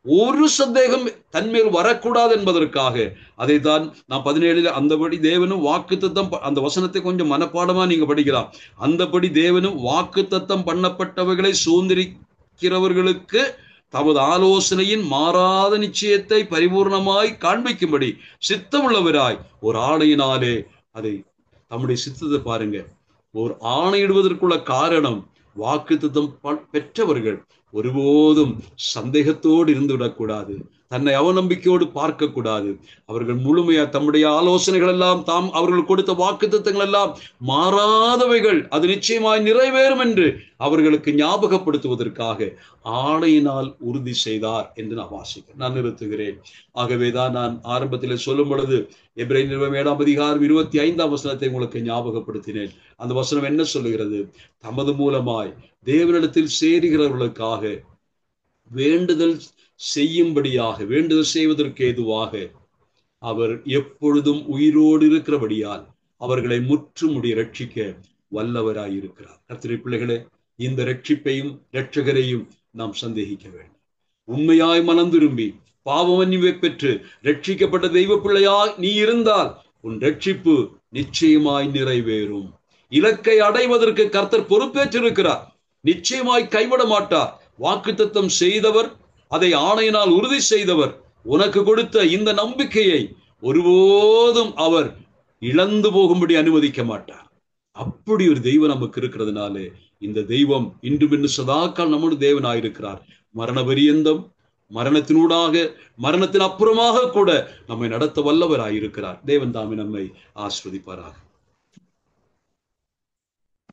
ஒரு சந்தேகம் தன்மேல் வரக்கூடாது என்பதற்காக அதைத்தான் நான் 17 அந்தபடி தேவனும் வாக்குத்தத்தம், அந்த வசனத்தை கொஞ்சம் மனப்பாடமா நீங்க படிக்கலாம். அந்தபடி தேவனும் வாக்குத்தத்தம் பண்ணப்பட்டவைகளை சுதந்திரிக்கிறவர்களுக்கு தமது ஆலோசனையின் மாறாத நிச்சயத்தை பரிபூர்ணமாய் காண்பிக்கும்படி சித்தமுள்ளவராய் ஒரு ஆணையினாலே அதை தம்முடைய சித்தத்தை பாருங்க. ஒரு ஆணையிடுவதற்குள்ள காரணம், வாக்குத்தத்தம் பெற்றவர்கள் ஒருபோதும் சந்தேகத்தோடு இருந்து விடக்கூடாது. தன்னை அவநம்பிக்கையோடு பார்க்க கூடாது. அவர்கள் முழுமையா தம்முடைய ஆலோசனைகள் எல்லாம், தாம் அவர்கள் கொடுத்த வாக்குத்தத்தங்கள் எல்லாம் மாறாதவைகள், அது நிச்சயமாய் நிறைவேறும் என்று அவர்களுக்கு ஞாபகப்படுத்துவதற்காக ஆணையினால் உறுதி செய்தார் என்று நான் வாசிக்கிறேன். நான் நிறுத்துகிறேன். ஆகவேதான் நான் ஆரம்பத்தில் சொல்லும் பொழுது எபிரேயர் நிருபம் 7:25 உங்களுக்கு ஞாபகப்படுத்தினேன். அந்த வசனம் என்ன சொல்லுகிறது? தமது மூலமாய் தேவனிடத்தில் சேருகிறவர்களுக்காக வேண்டுதல் செய்யும்படியாக, வேண்டுதல் செய்வதற்கு ஏதுவாக அவர் எப்பொழுதும் உயிரோடு இருக்கிறபடியால் அவர்களை முற்றுமுடி ரட்சிக்க வல்லவராயிருக்கிறார். கர்த்தருடைய பிள்ளைகளே, இந்த ரட்சிப்பையும் இரட்சகரையும் நாம் சந்தேகிக்க வேண்டும். உண்மையாய் மனம் திரும்பி பாவ மன்னிப்பை பெற்று ரட்சிக்கப்பட்ட தெய்வ பிள்ளையாய் நீ இருந்தால் உன் ரட்சிப்பு நிச்சயமாய் நிறைவேறும். இலக்கை அடைவதற்கு கர்த்தர் பொறுப்பேற்றிருக்கிறார். நிச்சயமாய் கைவிட மாட்டார். வாக்குத்தத்தம் செய்தவர், அதை ஆணையினால் உறுதி செய்தவர், உனக்கு கொடுத்த இந்த நம்பிக்கையை ஒருபோதும் அவர் இழந்து போகும்படி அனுமதிக்க மாட்டார். அப்படி ஒரு தெய்வம் நமக்கு இருக்கிறதுனாலே இந்த தெய்வம் இன்றும் இன்னும் சதாக்கால் நம்முடைய தேவனாயிருக்கிறார். மரண பரியந்தம், மரணத்தினூடாக, மரணத்தின் அப்புறமாக கூட நம்மை நடத்த வல்லவராயிருக்கிறார். தேவன் தாமே நம்மை ஆஸ்வதிப்பாராக.